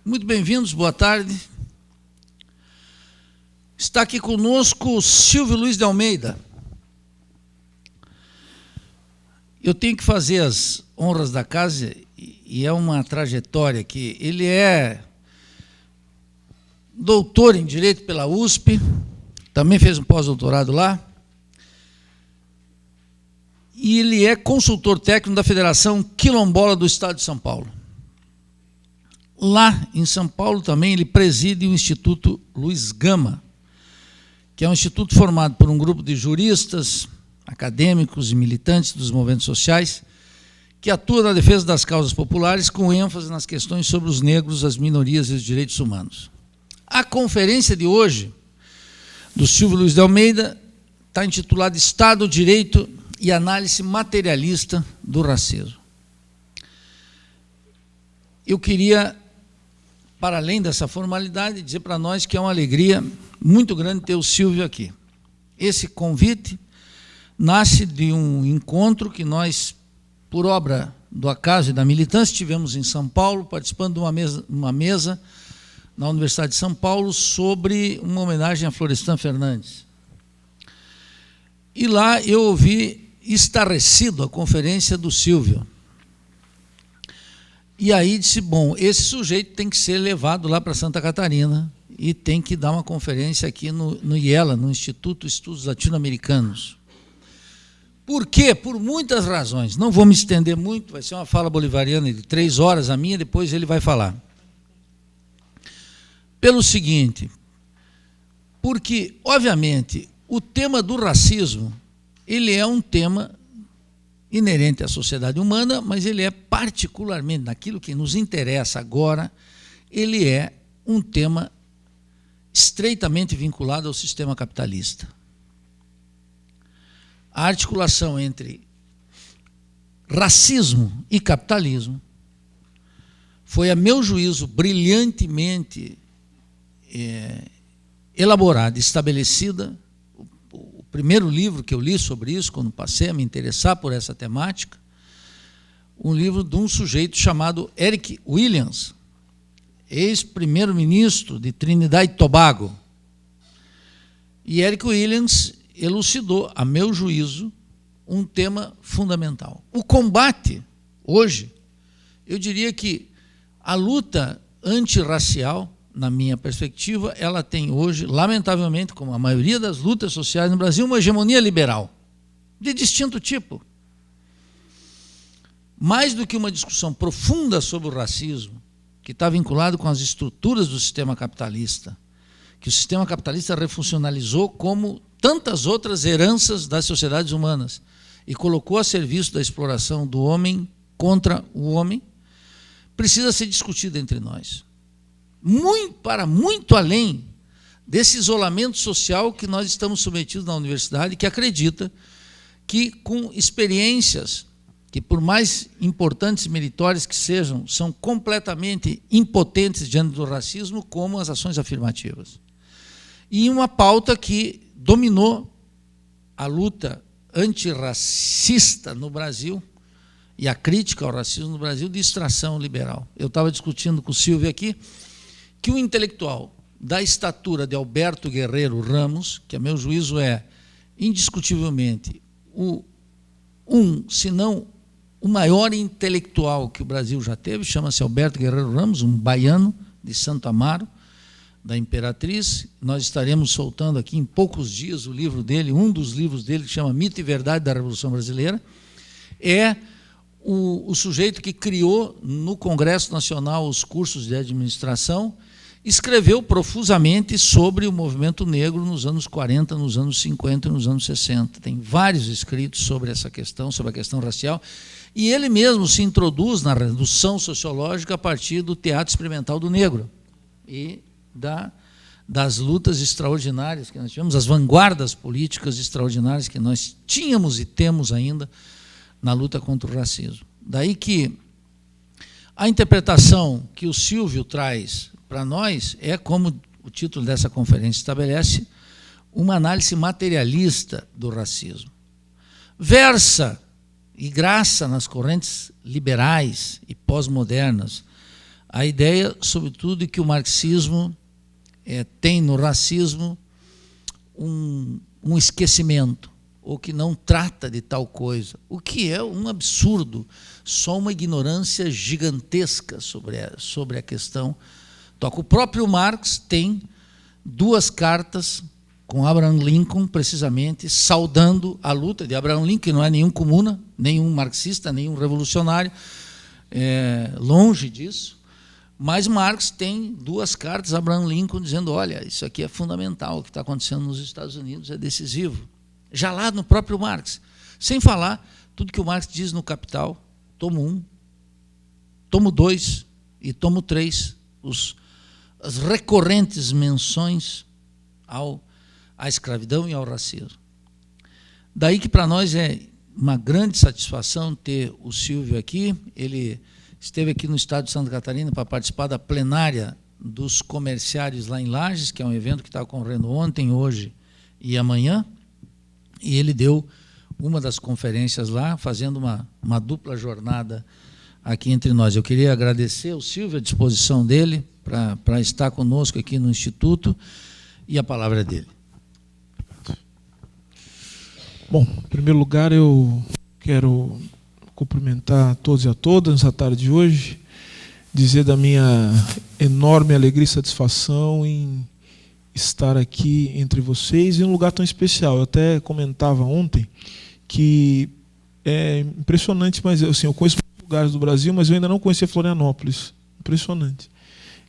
Muito bem-vindos, boa tarde. Está aqui conosco o Silvio Luiz de Almeida. Eu tenho que fazer as honras da casa e é uma trajetória que ele é doutor em Direito pela USP, também fez um pós-doutorado lá, e ele é consultor técnico da Federação Quilombola do Estado de São Paulo. Lá em São Paulo também ele preside o Instituto Luiz Gama, que é um instituto formado por um grupo de juristas, acadêmicos e militantes dos movimentos sociais, que atua na defesa das causas populares com ênfase nas questões sobre os negros, as minorias e os direitos humanos. A conferência de hoje, do Silvio Luiz de Almeida, está intitulada Estado, Direito e Análise Materialista do Racismo. Eu queria, para além dessa formalidade, dizer para nós que é uma alegria muito grande ter o Silvio aqui. Esse convite nasce de um encontro que nós, por obra do acaso e da militância, tivemos em São Paulo, participando de uma mesa na Universidade de São Paulo sobre uma homenagem a Florestan Fernandes. E lá eu ouvi estarrecido a conferência do Silvio. E aí disse, bom, esse sujeito tem que ser levado lá para Santa Catarina e tem que dar uma conferência aqui no IELA, no Instituto de Estudos Latino-Americanos. Por quê? Por muitas razões. Não vou me estender muito, vai ser uma fala bolivariana de 3 horas, a minha, depois ele vai falar. Pelo seguinte, porque, obviamente, o tema do racismo, ele é um tema inerente à sociedade humana, mas ele é particularmente, naquilo que nos interessa agora, ele é um tema estreitamente vinculado ao sistema capitalista. A articulação entre racismo e capitalismo foi, a meu juízo, brilhantemente elaborada, estabelecida. O primeiro livro que eu li sobre isso, quando passei a me interessar por essa temática, um livro de um sujeito chamado Eric Williams, ex-primeiro-ministro de Trinidad e Tobago. E Eric Williams elucidou, a meu juízo, um tema fundamental. O combate, hoje, eu diria que a luta antirracial, na minha perspectiva, ela tem hoje, lamentavelmente, como a maioria das lutas sociais no Brasil, uma hegemonia liberal, de distinto tipo. Mais do que uma discussão profunda sobre o racismo, que está vinculado com as estruturas do sistema capitalista, que o sistema capitalista refuncionalizou como tantas outras heranças das sociedades humanas e colocou a serviço da exploração do homem contra o homem, precisa ser discutida entre nós. Para muito além desse isolamento social que nós estamos submetidos na universidade, que acredita que com experiências que, por mais importantes e meritórias que sejam, são completamente impotentes diante do racismo, como as ações afirmativas. E uma pauta que dominou a luta antirracista no Brasil e a crítica ao racismo no Brasil, de extração liberal. Eu estava discutindo com o Silvio aqui que o intelectual da estatura de Alberto Guerreiro Ramos, que a meu juízo é indiscutivelmente se não o maior intelectual que o Brasil já teve, chama-se Alberto Guerreiro Ramos, um baiano de Santo Amaro, da Imperatriz. Nós estaremos soltando aqui em poucos dias o livro dele, um dos livros dele, que chama Mito e Verdade da Revolução Brasileira. É o sujeito que criou no Congresso Nacional os cursos de administração, escreveu profusamente sobre o movimento negro nos anos 40, nos anos 50 e nos anos 60. Tem vários escritos sobre essa questão, sobre a questão racial, e ele mesmo se introduz na redução sociológica a partir do teatro experimental do negro e das lutas extraordinárias que nós tivemos, as vanguardas políticas extraordinárias que nós tínhamos e temos ainda na luta contra o racismo. Daí que a interpretação que o Silvio traz para nós é, como o título dessa conferência estabelece, uma análise materialista do racismo. Versa e graça nas correntes liberais e pós-modernas A ideia, sobretudo, é que o marxismo tem no racismo um esquecimento, ou que não trata de tal coisa, o que é um absurdo, só uma ignorância gigantesca sobre a questão. O próprio Marx tem 2 cartas com Abraham Lincoln, precisamente, saudando a luta de Abraham Lincoln, que não é nenhum comuna, nenhum marxista, nenhum revolucionário, longe disso, mas Marx tem 2 cartas a Abraham Lincoln dizendo, olha, isso aqui é fundamental, o que está acontecendo nos Estados Unidos é decisivo. Já lá no próprio Marx. Sem falar tudo que o Marx diz no Capital, tomo 1, tomo 2 e tomo 3, as recorrentes menções à escravidão e ao racismo. Daí que para nós é uma grande satisfação ter o Silvio aqui. Ele esteve aqui no estado de Santa Catarina para participar da plenária dos comerciários lá em Lages, que é um evento que está ocorrendo ontem, hoje e amanhã, e ele deu uma das conferências lá, fazendo uma dupla jornada aqui entre nós. Eu queria agradecer ao Silvio a disposição dele para estar conosco aqui no Instituto, e a palavra é dele. Bom, em primeiro lugar, eu quero cumprimentar a todos e a todas nessa tarde de hoje, dizer da minha enorme alegria e satisfação em estar aqui entre vocês em um lugar tão especial. Eu até comentava ontem que é impressionante, mas assim, eu conheço muitos lugares do Brasil, mas eu ainda não conhecia Florianópolis. Impressionante.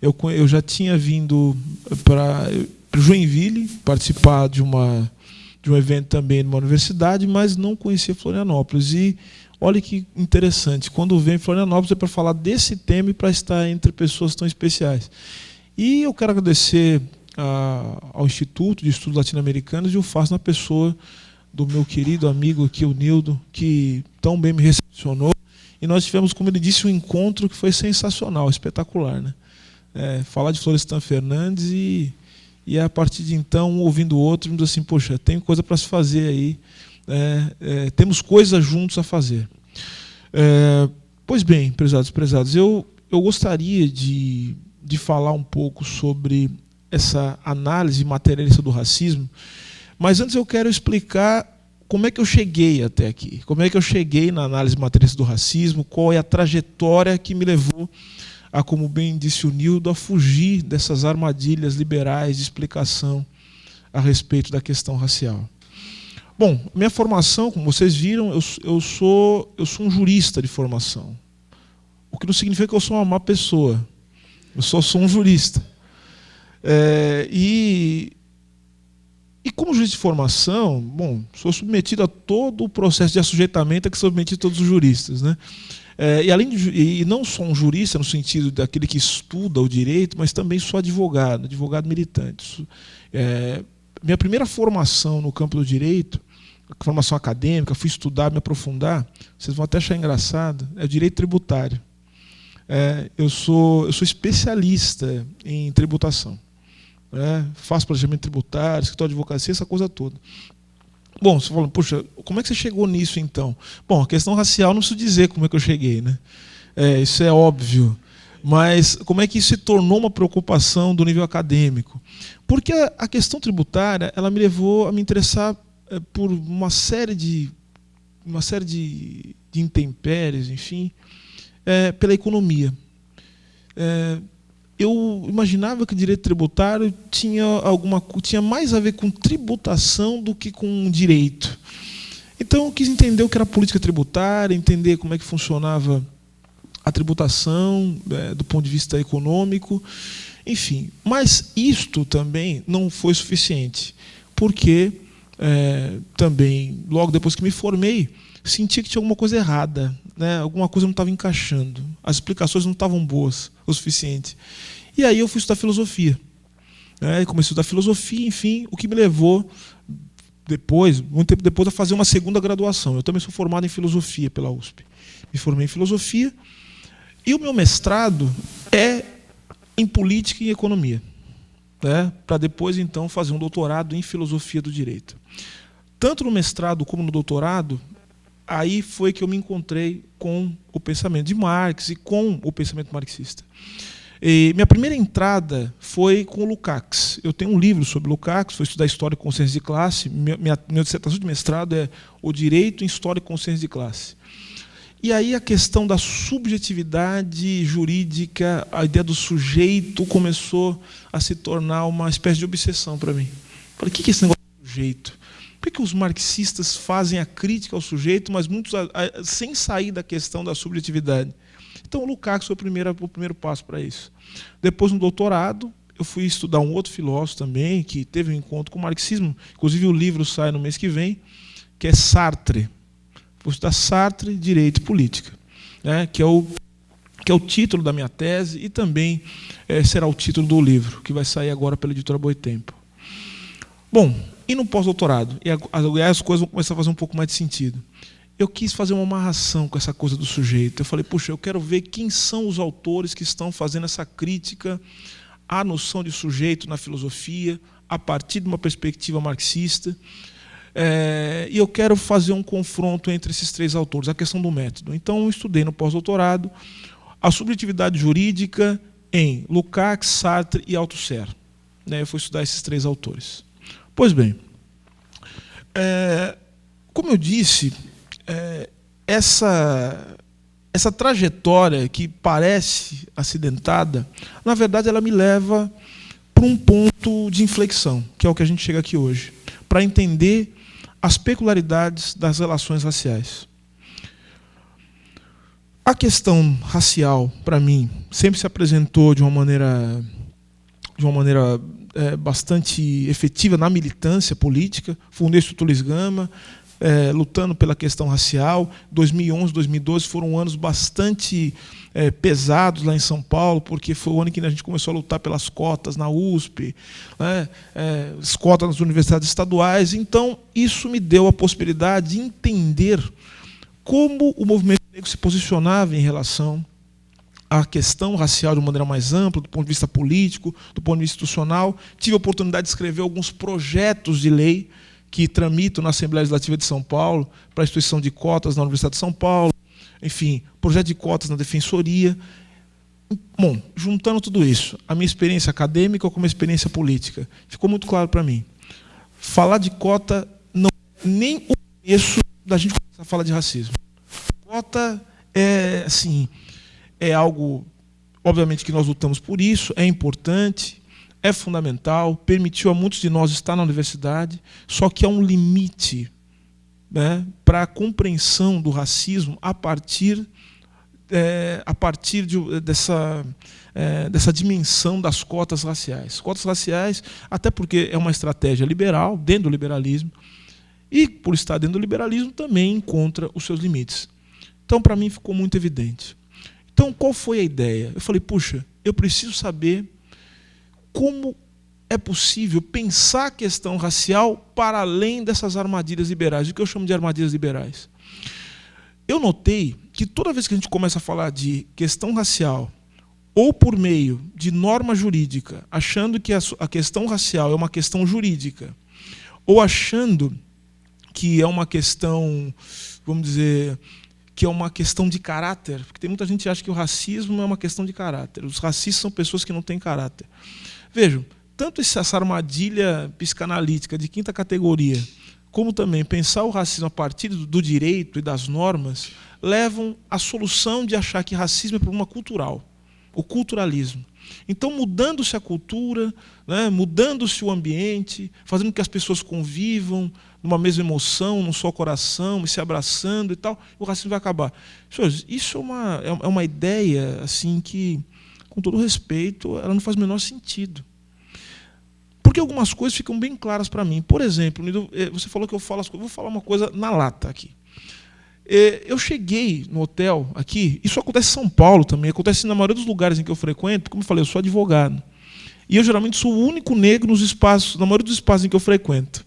Eu já tinha vindo para Joinville participar de um evento também numa universidade, mas não conhecia Florianópolis. E olha que interessante, quando vem Florianópolis é para falar desse tema e para estar entre pessoas tão especiais. E eu quero agradecer ao Instituto de Estudos Latino-Americanos, e o faço na pessoa do meu querido amigo aqui, o Nildo, que tão bem me recepcionou. E nós tivemos, como ele disse, um encontro que foi sensacional, espetacular, né? Falar de Florestan Fernandes e a partir de então, um ouvindo o outro, dizendo assim, poxa, tem coisa para se fazer aí, temos coisas juntos a fazer. Pois bem, prezados, eu gostaria de falar um pouco sobre essa análise materialista do racismo, mas antes eu quero explicar como é que eu cheguei até aqui, como é que eu cheguei na análise materialista do racismo, qual é a trajetória que me levou a, como bem disse o Nildo, a fugir dessas armadilhas liberais de explicação a respeito da questão racial. Bom, minha formação, como vocês viram, eu sou um jurista de formação, o que não significa que eu sou uma má pessoa, eu só sou um jurista. E como juiz de formação, bom, sou submetido a todo o processo de assujeitamento a que são submetidos todos os juristas, né? E não só um jurista no sentido daquele que estuda o direito, mas também sou advogado militante. Minha primeira formação no campo do direito, formação acadêmica, fui estudar, me aprofundar, vocês vão até achar engraçado, é o direito tributário. Eu sou especialista em tributação. Faço planejamento tributário, escritório de advocacia, essa coisa toda. Bom, você fala, poxa, como é que você chegou nisso então? Bom, a questão racial não preciso dizer como é que eu cheguei, né? Isso é óbvio. Mas como é que isso se tornou uma preocupação do nível acadêmico? Porque a questão tributária, ela me levou a me interessar por uma série de intempéries, enfim, pela economia. Eu imaginava que o direito tributário tinha mais a ver com tributação do que com direito. Então eu quis entender o que era política tributária, entender como é que funcionava a tributação do ponto de vista econômico, enfim. Mas isto também não foi suficiente, porque também, logo depois que me formei, senti que tinha alguma coisa errada, né? Alguma coisa não estava encaixando, as explicações não estavam boas o suficiente. E aí eu fui estudar filosofia. Comecei a estudar filosofia, enfim, o que me levou, muito tempo depois, a fazer uma segunda graduação. Eu também sou formado em filosofia pela USP. Me formei em filosofia e o meu mestrado é em política e economia, para depois, então, fazer um doutorado em filosofia do direito. Tanto no mestrado como no doutorado, aí foi que eu me encontrei com o pensamento de Marx e com o pensamento marxista. E minha primeira entrada foi com o Lukács. Eu tenho um livro sobre Lukács, fui estudar História e Consciência de Classe. Minha dissertação de mestrado é O Direito em História e Consciência de Classe. E aí a questão da subjetividade jurídica, a ideia do sujeito começou a se tornar uma espécie de obsessão para mim. Falei, o que é esse negócio do sujeito? Por que os marxistas fazem a crítica ao sujeito, mas muitos sem sair da questão da subjetividade? Então, o Lukács foi o primeiro passo para isso. Depois, no doutorado, eu fui estudar um outro filósofo também, que teve um encontro com o marxismo. Inclusive, o livro sai no mês que vem, que é Sartre. Vou estudar Sartre, Direito e Política, né, que é o título da minha tese e também será o título do livro, que vai sair agora pela editora Boitempo. Bom, e no pós-doutorado? E as coisas vão começar a fazer um pouco mais de sentido. Eu quis fazer uma amarração com essa coisa do sujeito. Eu falei, puxa, eu quero ver quem são os autores que estão fazendo essa crítica à noção de sujeito na filosofia, a partir de uma perspectiva marxista. E eu quero fazer um confronto entre esses três autores, a questão do método. Então, eu estudei no pós-doutorado a subjetividade jurídica em Lukács, Sartre e Althusser. Eu fui estudar esses três autores. Pois bem, como eu disse, essa trajetória que parece acidentada, na verdade, ela me leva para um ponto de inflexão, que é o que a gente chega aqui hoje, para entender as peculiaridades das relações raciais. A questão racial, para mim, sempre se apresentou de uma maneira bastante efetiva na militância política. Fundei o Instituto Luiz Gama, lutando pela questão racial. 2011, 2012 foram anos bastante pesados lá em São Paulo, porque foi o ano em que a gente começou a lutar pelas cotas na USP, as cotas nas universidades estaduais. Então, isso me deu a possibilidade de entender como o movimento negro se posicionava em relação à questão racial de uma maneira mais ampla, do ponto de vista político, do ponto de vista institucional. Tive a oportunidade de escrever alguns projetos de lei que tramitam na Assembleia Legislativa de São Paulo para a instituição de cotas na Universidade de São Paulo, enfim, projeto de cotas na Defensoria. Bom, juntando tudo isso, a minha experiência acadêmica com a minha experiência política, ficou muito claro para mim. Falar de cota não é nem o começo da gente começar a falar de racismo. Cota é algo, obviamente, que nós lutamos por isso, é importante, é fundamental, permitiu a muitos de nós estar na universidade, só que há um limite, para a compreensão do racismo a partir dessa dimensão das cotas raciais. Cotas raciais, até porque é uma estratégia liberal, dentro do liberalismo, e, por estar dentro do liberalismo, também encontra os seus limites. Então, para mim, ficou muito evidente. Então, qual foi a ideia? Eu falei, puxa, eu preciso saber como é possível pensar a questão racial para além dessas armadilhas liberais, o que eu chamo de armadilhas liberais. Eu notei que toda vez que a gente começa a falar de questão racial, ou por meio de norma jurídica, achando que a questão racial é uma questão jurídica, ou achando que é uma questão, vamos dizer, que é uma questão de caráter, porque tem muita gente que acha que o racismo é uma questão de caráter. Os racistas são pessoas que não têm caráter. Vejam, tanto essa armadilha psicanalítica de quinta categoria, como também pensar o racismo a partir do direito e das normas, levam à solução de achar que racismo é problema cultural, o culturalismo. Então, mudando-se a cultura, mudando-se o ambiente, fazendo com que as pessoas convivam numa mesma emoção, num só coração, e se abraçando e tal, o racismo vai acabar. Senhores, isso é uma ideia assim que, com todo respeito, ela não faz o menor sentido. Porque algumas coisas ficam bem claras para mim. Por exemplo, você falou que eu falo as coisas, vou falar uma coisa na lata aqui. Eu cheguei no hotel aqui, isso acontece em São Paulo também, acontece na maioria dos lugares em que eu frequento, como eu falei, eu sou advogado. E eu geralmente sou o único negro nos espaços, na maioria dos espaços em que eu frequento.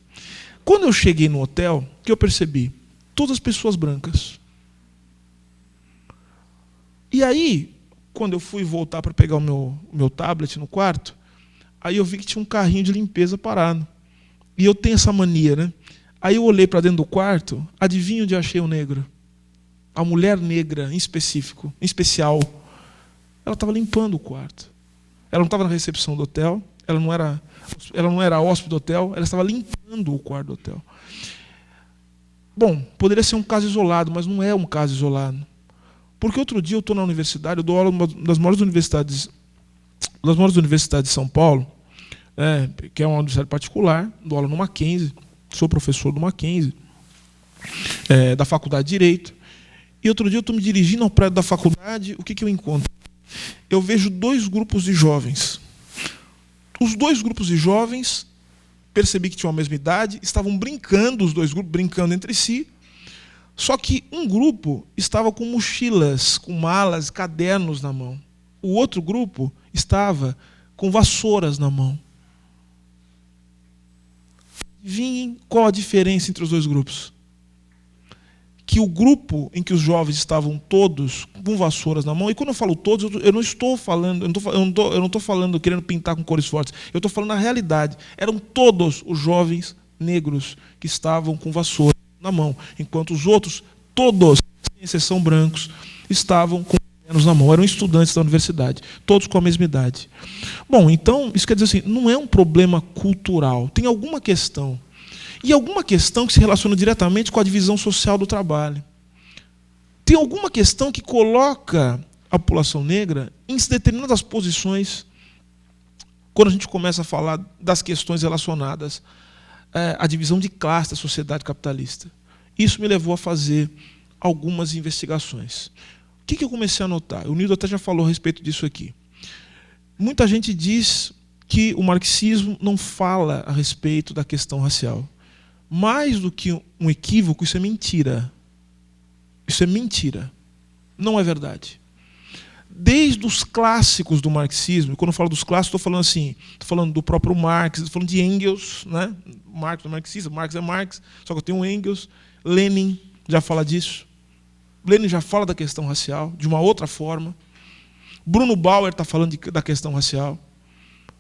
Quando eu cheguei no hotel, o que eu percebi? Todas as pessoas brancas. E aí, quando eu fui voltar para pegar o meu tablet no quarto, aí eu vi que tinha um carrinho de limpeza parado. E eu tenho essa mania, Aí eu olhei para dentro do quarto, adivinha onde eu achei o negro? A mulher negra, em especial, ela estava limpando o quarto. Ela não estava na recepção do hotel, ela não era hóspede do hotel, ela estava limpando o quarto do hotel. Bom, poderia ser um caso isolado, mas não é um caso isolado. Porque outro dia eu estou na universidade, eu dou aula numa das maiores universidades de São Paulo, que é uma universidade particular, dou aula no Mackenzie, sou professor do Mackenzie, da Faculdade de Direito. E outro dia eu estou me dirigindo ao prédio da faculdade, o que eu encontro? Eu vejo 2 grupos de jovens. Os 2 grupos de jovens, percebi que tinham a mesma idade, estavam brincando, os 2 grupos brincando entre si, só que um grupo estava com mochilas, com malas, cadernos na mão. O outro grupo estava com vassouras na mão. Adivinhem qual a diferença entre os 2 grupos? Que o grupo em que os jovens estavam todos com vassouras na mão, e quando eu falo todos, eu não estou falando querendo pintar com cores fortes, eu estou falando a realidade. Eram todos os jovens negros que estavam com vassoura na mão, enquanto os outros, todos, sem exceção brancos, estavam com cadernos na mão. Eram estudantes da universidade, todos com a mesma idade. Bom, então, isso quer dizer assim, não é um problema cultural, tem alguma questão. E alguma questão que se relaciona diretamente com a divisão social do trabalho. Tem alguma questão que coloca a população negra em determinadas posições quando a gente começa a falar das questões relacionadas à divisão de classe da sociedade capitalista. Isso me levou a fazer algumas investigações. O que eu comecei a notar? O Nildo até já falou a respeito disso aqui. Muita gente diz que o marxismo não fala a respeito da questão racial. Mais do que um equívoco, isso é mentira. Isso é mentira. Não é verdade. Desde os clássicos do marxismo, e quando eu falo dos clássicos, estou falando assim, estou falando do próprio Marx, estou falando de Engels, né? Marx é marxista, Marx é Marx, só que eu tenho Engels, Lenin já fala disso. Lenin já fala da questão racial, de uma outra forma. Bruno Bauer está falando da questão racial.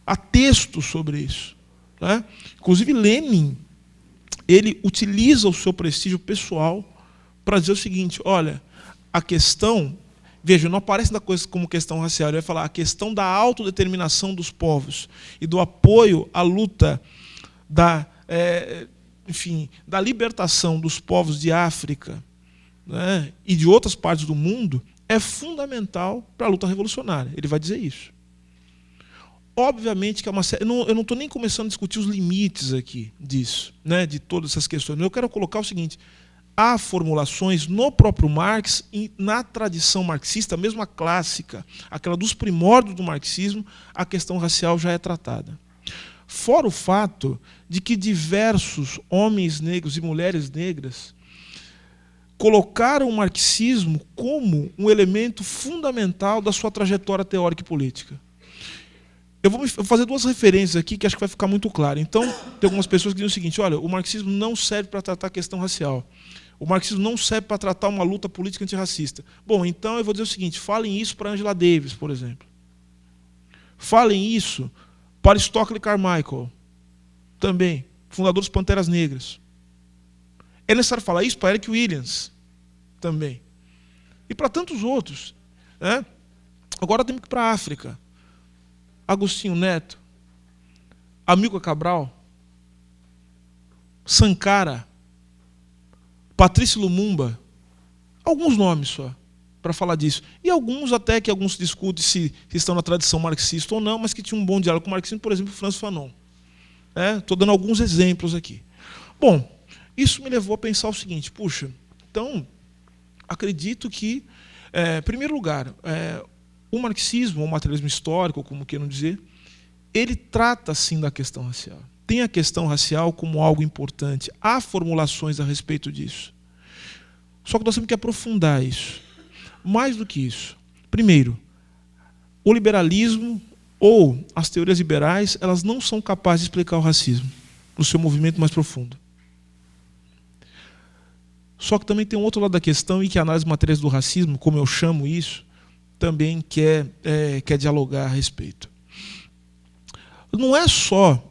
Há textos sobre isso. Né? Inclusive Lenin, ele utiliza o seu prestígio pessoal para dizer o seguinte, olha, a questão, veja, não aparece na coisa como questão racial, ele vai falar a questão da autodeterminação dos povos e do apoio à luta da libertação dos povos de África, né, e de outras partes do mundo é fundamental para a luta revolucionária. Ele vai dizer isso. Obviamente que é uma série. Eu não estou nem começando a discutir os limites aqui disso, né, de todas essas questões. Eu quero colocar o seguinte: há formulações no próprio Marx e na tradição marxista, mesmo a clássica, aquela dos primórdios do marxismo, a questão racial já é tratada. Fora o fato de que diversos homens negros e mulheres negras colocaram o marxismo como um elemento fundamental da sua trajetória teórica e política. Eu vou fazer 2 referências aqui que acho que vai ficar muito claro. Então, tem algumas pessoas que dizem o seguinte, olha, o marxismo não serve para tratar a questão racial. O marxismo não serve para tratar uma luta política antirracista. Bom, então eu vou dizer o seguinte, falem isso para Angela Davis, por exemplo. Falem isso para Stockley Carmichael, também, fundador dos Panteras Negras. É necessário falar isso para Eric Williams, também. E para tantos outros. Né? Agora temos que ir para a África. Agostinho Neto, Amílcar Cabral, Sankara, Patrício Lumumba, alguns nomes só, para falar disso. E alguns até que alguns discutem se estão na tradição marxista ou não, mas que tinham um bom diálogo com o marxismo, por exemplo, Franz Fanon. Estou dando alguns exemplos aqui. Bom, isso me levou a pensar o seguinte, puxa, então, acredito que, em primeiro lugar, o marxismo, ou o materialismo histórico, como queiram dizer, ele trata, sim, da questão racial. Tem a questão racial como algo importante. Há formulações a respeito disso. Só que nós temos que aprofundar isso. Mais do que isso. Primeiro, o liberalismo ou as teorias liberais, elas não são capazes de explicar o racismo no seu movimento mais profundo. Só que também tem um outro lado da questão, e que a análise de matérias do racismo, como eu chamo isso, também quer dialogar a respeito. Não é só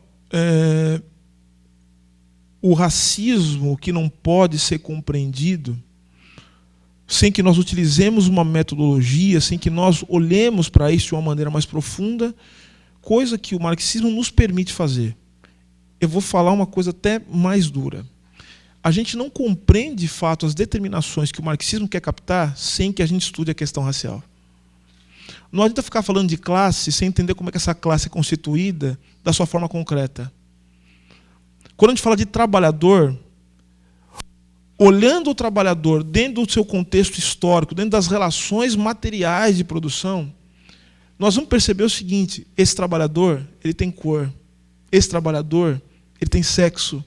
o racismo que não pode ser compreendido sem que nós utilizemos uma metodologia, sem que nós olhemos para isso de uma maneira mais profunda, coisa que o marxismo nos permite fazer. Eu vou falar uma coisa até mais dura. A gente não compreende, de fato, as determinações que o marxismo quer captar sem que a gente estude a questão racial. Não adianta ficar falando de classe sem entender como é que essa classe é constituída da sua forma concreta. Quando a gente fala de trabalhador, olhando o trabalhador dentro do seu contexto histórico, dentro das relações materiais de produção, nós vamos perceber o seguinte: esse trabalhador, ele tem cor. Esse trabalhador, ele tem sexo.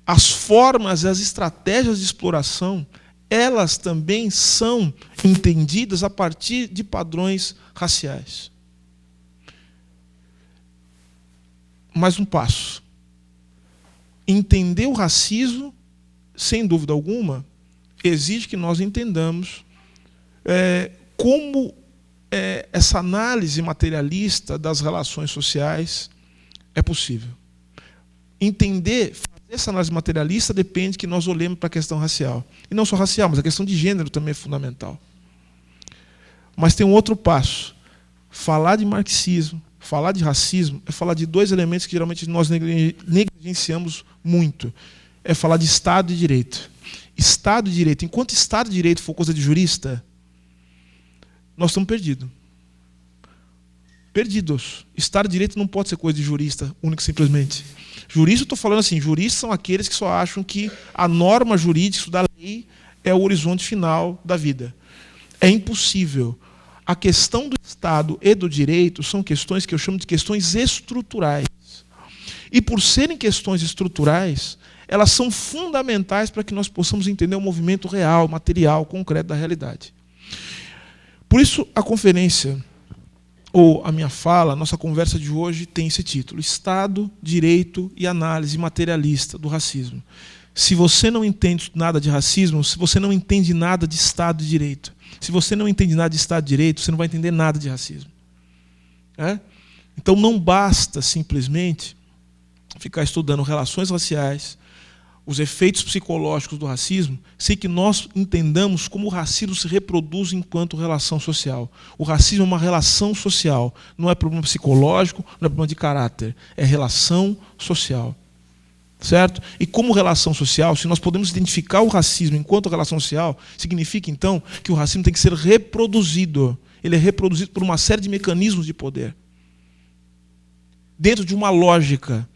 As formas e as estratégias de exploração, elas também são entendidas a partir de padrões raciais. Mais um passo. Entender o racismo, sem dúvida alguma, exige que nós entendamos como essa análise materialista das relações sociais é possível. Entender, fazer essa análise materialista depende que nós olhemos para a questão racial. E não só racial, mas a questão de gênero também é fundamental. Mas tem um outro passo. Falar de marxismo, falar de racismo, é falar de dois elementos que geralmente nós negligenciamos muito. É falar de Estado e Direito. Estado e Direito. Enquanto Estado e Direito for coisa de jurista, nós estamos perdidos. Perdidos. Estado de Direito não pode ser coisa de jurista, único e simplesmente. Jurista, eu estou falando assim, juristas são aqueles que só acham que a norma jurídica da lei é o horizonte final da vida. É impossível. A questão do Estado e do direito são questões que eu chamo de questões estruturais. E por serem questões estruturais, elas são fundamentais para que nós possamos entender o movimento real, material, concreto da realidade. Por isso, a conferência, ou a minha fala, a nossa conversa de hoje tem esse título: Estado, Direito e Análise Materialista do Racismo. Se você não entende nada de racismo, se você não entende nada de Estado e Direito, se você não entende nada de Estado e Direito, você não vai entender nada de racismo. Então não basta simplesmente ficar estudando relações raciais, os efeitos psicológicos do racismo, sem que nós entendamos como o racismo se reproduz enquanto relação social. O racismo é uma relação social, não é problema psicológico, não é problema de caráter, é relação social. Certo? E como relação social, se nós podemos identificar o racismo enquanto relação social, significa então que o racismo tem que ser reproduzido. Ele é reproduzido por uma série de mecanismos de poder, dentro de uma lógica.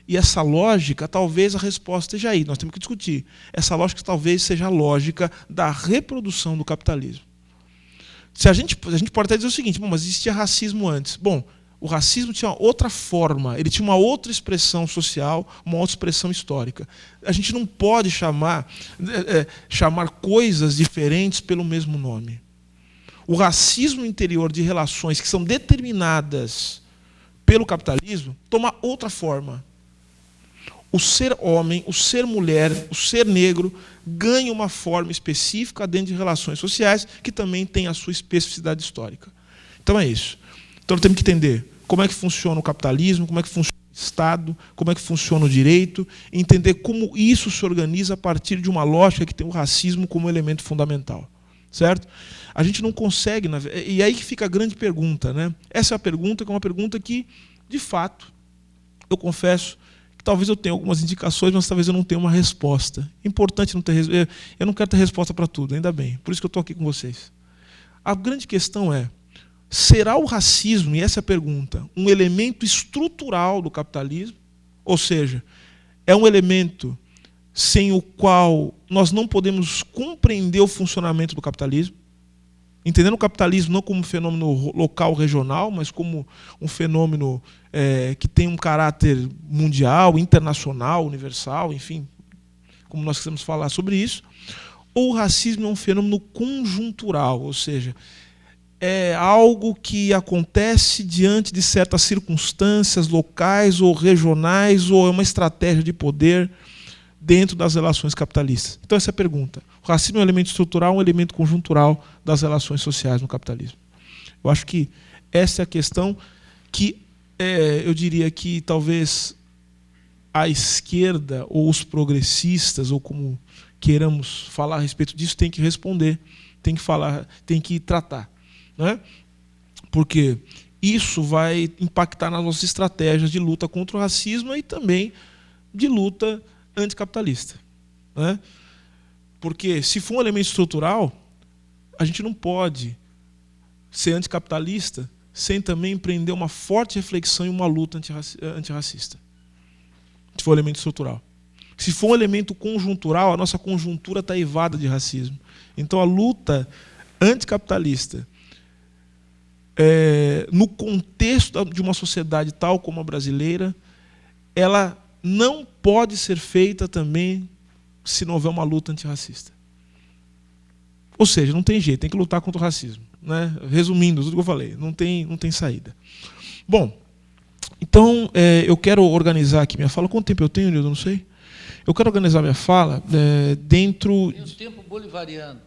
E essa lógica, talvez a resposta esteja aí, nós temos que discutir. Essa lógica talvez seja a lógica da reprodução do capitalismo. A gente pode até dizer o seguinte: bom, mas existia racismo antes. Bom, o racismo tinha outra forma, ele tinha uma outra expressão social, uma outra expressão histórica. A gente não pode chamar coisas diferentes pelo mesmo nome. O racismo interior de relações que são determinadas pelo capitalismo toma outra forma. O ser homem, o ser mulher, o ser negro ganha uma forma específica dentro de relações sociais que também tem a sua especificidade histórica. Então é isso. Então nós temos que entender como é que funciona o capitalismo, como é que funciona o Estado, como é que funciona o direito, e entender como isso se organiza a partir de uma lógica que tem o racismo como elemento fundamental. Certo? A gente não consegue... E aí que fica a grande pergunta, né? Essa é a pergunta, que é uma pergunta que, de fato, eu confesso, talvez eu tenha algumas indicações, mas talvez eu não tenha uma resposta. Importante não ter resposta. Eu não quero ter resposta para tudo, ainda bem. Por isso que eu estou aqui com vocês. A grande questão é: será o racismo, e essa é a pergunta, um elemento estrutural do capitalismo? Ou seja, é um elemento sem o qual nós não podemos compreender o funcionamento do capitalismo? Entendendo o capitalismo não como um fenômeno local, regional, mas como um fenômeno que tem um caráter mundial, internacional, universal, enfim, como nós quisermos falar sobre isso. Ou o racismo é um fenômeno conjuntural, ou seja, é algo que acontece diante de certas circunstâncias locais ou regionais, ou é uma estratégia de poder dentro das relações capitalistas. Então essa é a pergunta. O racismo é um elemento estrutural, um elemento conjuntural das relações sociais no capitalismo? Eu acho que essa é a questão que eu diria que talvez a esquerda ou os progressistas, ou como queiramos falar a respeito disso, tem que responder, tem que falar, tem que tratar, né? Porque isso vai impactar nas nossas estratégias de luta contra o racismo e também de luta anticapitalista, né? Porque se for um elemento estrutural, a gente não pode ser anticapitalista sem também empreender uma forte reflexão e uma luta antirracista. Se for um elemento estrutural. Se for um elemento conjuntural, a nossa conjuntura está eivada de racismo. Então a luta anticapitalista, no contexto de uma sociedade tal como a brasileira, ela não pode ser feita também se não houver uma luta antirracista. Ou seja, não tem jeito, tem que lutar contra o racismo, né? Resumindo tudo que eu falei, não tem saída. Bom, então eu quero organizar aqui minha fala. Quanto tempo eu tenho, Nildo? Não sei. Eu quero organizar minha fala dentro... Tem o tempo bolivariano.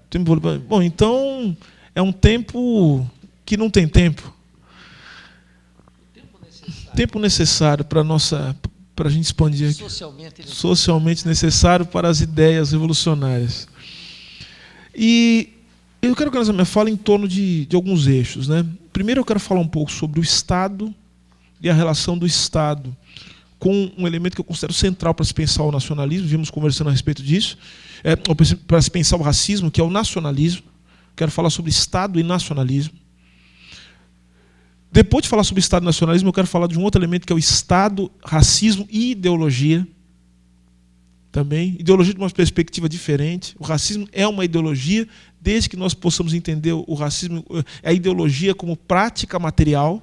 Bom, então é um tempo que não tem tempo. Tempo necessário para a gente expandir aqui. Socialmente necessário para as ideias revolucionárias. E eu quero organizar minha fala em torno de alguns eixos, né? Primeiro eu quero falar um pouco sobre o Estado e a relação do Estado com um elemento que eu considero central para se pensar o nacionalismo. Vimos conversando a respeito disso. Para se pensar o racismo, que é o nacionalismo. Quero falar sobre Estado e nacionalismo. Depois de falar sobre Estado e nacionalismo, eu quero falar de um outro elemento que é o Estado, racismo e ideologia. Também, ideologia de uma perspectiva diferente. O racismo é uma ideologia, desde que nós possamos entender o racismo, a ideologia como prática material,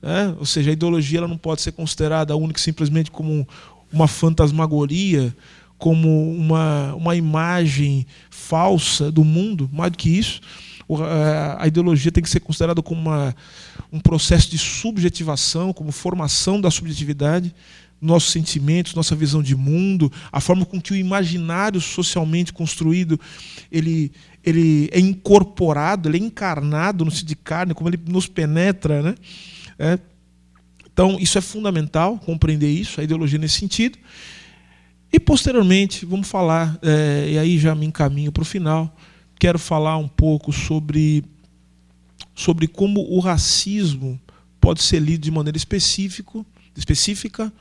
né? Ou seja, a ideologia ela não pode ser considerada única simplesmente como uma fantasmagoria, como uma imagem falsa do mundo. Mais do que isso, a ideologia tem que ser considerada como um processo de subjetivação, como formação da subjetividade, nossos sentimentos, nossa visão de mundo, a forma com que o imaginário socialmente construído ele é incorporado, ele é encarnado no sentido de carne, como ele nos penetra, né? Então, isso é fundamental, compreender isso, a ideologia nesse sentido. E, posteriormente, vamos falar, e aí já me encaminho para o final, quero falar um pouco sobre como o racismo pode ser lido de maneira específica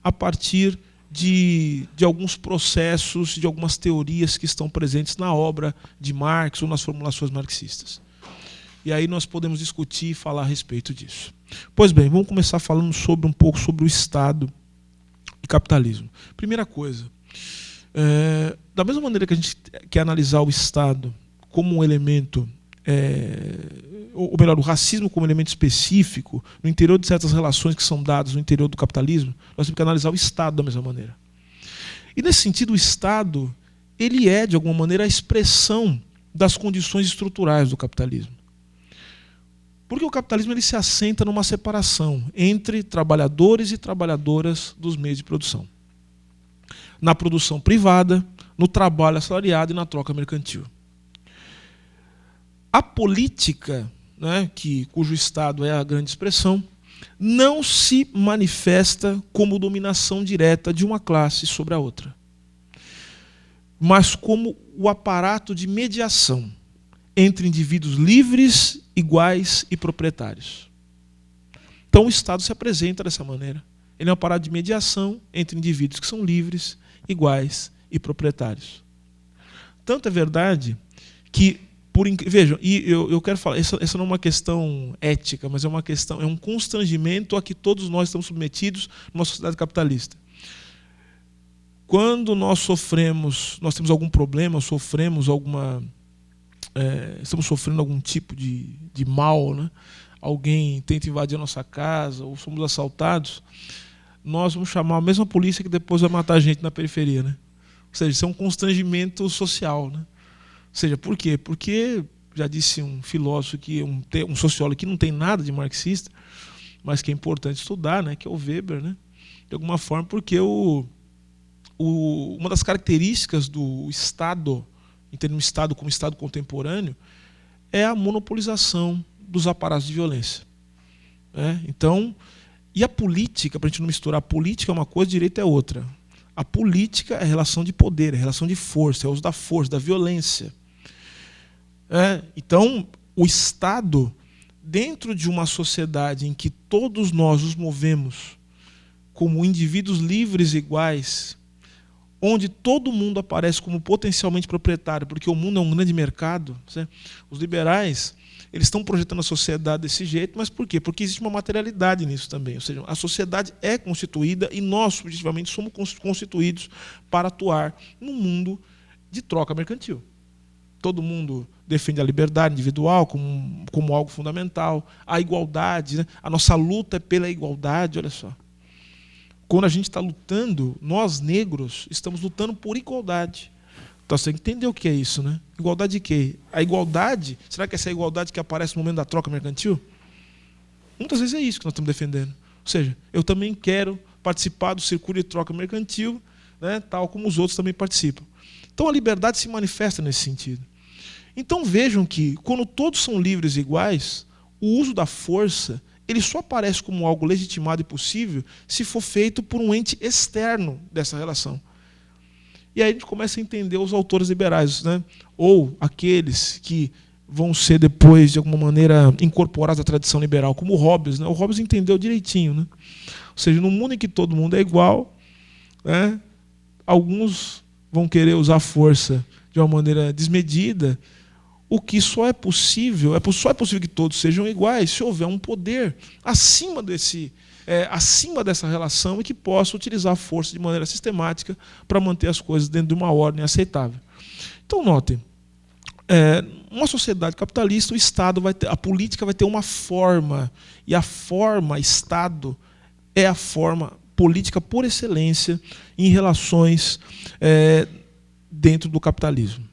a partir de alguns processos, de algumas teorias que estão presentes na obra de Marx ou nas formulações marxistas. E aí nós podemos discutir e falar a respeito disso. Pois bem, vamos começar falando um pouco sobre o Estado e capitalismo. Primeira coisa, da mesma maneira que a gente quer analisar o Estado como um elemento, ou melhor, o racismo como elemento específico no interior de certas relações que são dadas no interior do capitalismo, nós temos que analisar o Estado da mesma maneira. E nesse sentido, o Estado ele é, de alguma maneira, a expressão das condições estruturais do capitalismo. Porque o capitalismo ele se assenta numa separação entre trabalhadores e trabalhadoras dos meios de produção. Na produção privada, no trabalho assalariado e na troca mercantil. A política, né, cujo Estado é a grande expressão, não se manifesta como dominação direta de uma classe sobre a outra, mas como o aparato de mediação entre indivíduos livres, iguais e proprietários. Então o Estado se apresenta dessa maneira. Ele é um aparato de mediação entre indivíduos que são livres, iguais e proprietários. Tanto é verdade que, vejam, e eu quero falar, essa não é uma questão ética, mas é um constrangimento a que todos nós estamos submetidos numa sociedade capitalista. Quando nós temos algum problema, estamos sofrendo algum tipo de mal, né? Alguém tenta invadir a nossa casa ou somos assaltados, nós vamos chamar a mesma polícia que depois vai matar a gente na periferia, né? Ou seja, isso é um constrangimento social, né? Ou seja, por quê? Porque, já disse um filósofo, um sociólogo que não tem nada de marxista, mas que é importante estudar, né? Que é o Weber, né? De alguma forma, porque uma das características do Estado, entendendo o Estado como Estado contemporâneo, é a monopolização dos aparatos de violência. Então, E a política, para a gente não misturar, a política é uma coisa, direito é outra. A política é relação de poder, é relação de força, é o uso da força, da violência. Então, o Estado, dentro de uma sociedade em que todos nós nos movemos como indivíduos livres e iguais, onde todo mundo aparece como potencialmente proprietário, porque o mundo é um grande mercado, certo? Os liberais, eles estão projetando a sociedade desse jeito, mas por quê? Porque existe uma materialidade nisso também. Ou seja, a sociedade é constituída e nós, subjetivamente, somos constituídos para atuar num mundo de troca mercantil. Todo mundo defende a liberdade individual como algo fundamental, a igualdade, né? A nossa luta é pela igualdade, olha só. Quando a gente está lutando, nós negros estamos lutando por igualdade. Então você tem que entender o que é isso, né? Igualdade de quê? A igualdade, será que essa é a igualdade que aparece no momento da troca mercantil? Muitas vezes é isso que nós estamos defendendo. Ou seja, eu também quero participar do circuito de troca mercantil, né, tal como os outros também participam. Então a liberdade se manifesta nesse sentido. Então vejam que, quando todos são livres e iguais, o uso da força ele só aparece como algo legitimado e possível se for feito por um ente externo dessa relação. E aí a gente começa a entender os autores liberais, né? Ou aqueles que vão ser depois, de alguma maneira, incorporados à tradição liberal, como o Hobbes. Né? O Hobbes entendeu direitinho. Né? Ou seja, no mundo em que todo mundo é igual, né, alguns vão querer usar a força de uma maneira desmedida, o que só é possível que todos sejam iguais se houver um poder acima dessa relação e que possa utilizar a força de maneira sistemática para manter as coisas dentro de uma ordem aceitável. Então, notem, uma sociedade capitalista, o Estado a política vai ter uma forma, e a forma Estado é a forma política por excelência em relações dentro do capitalismo.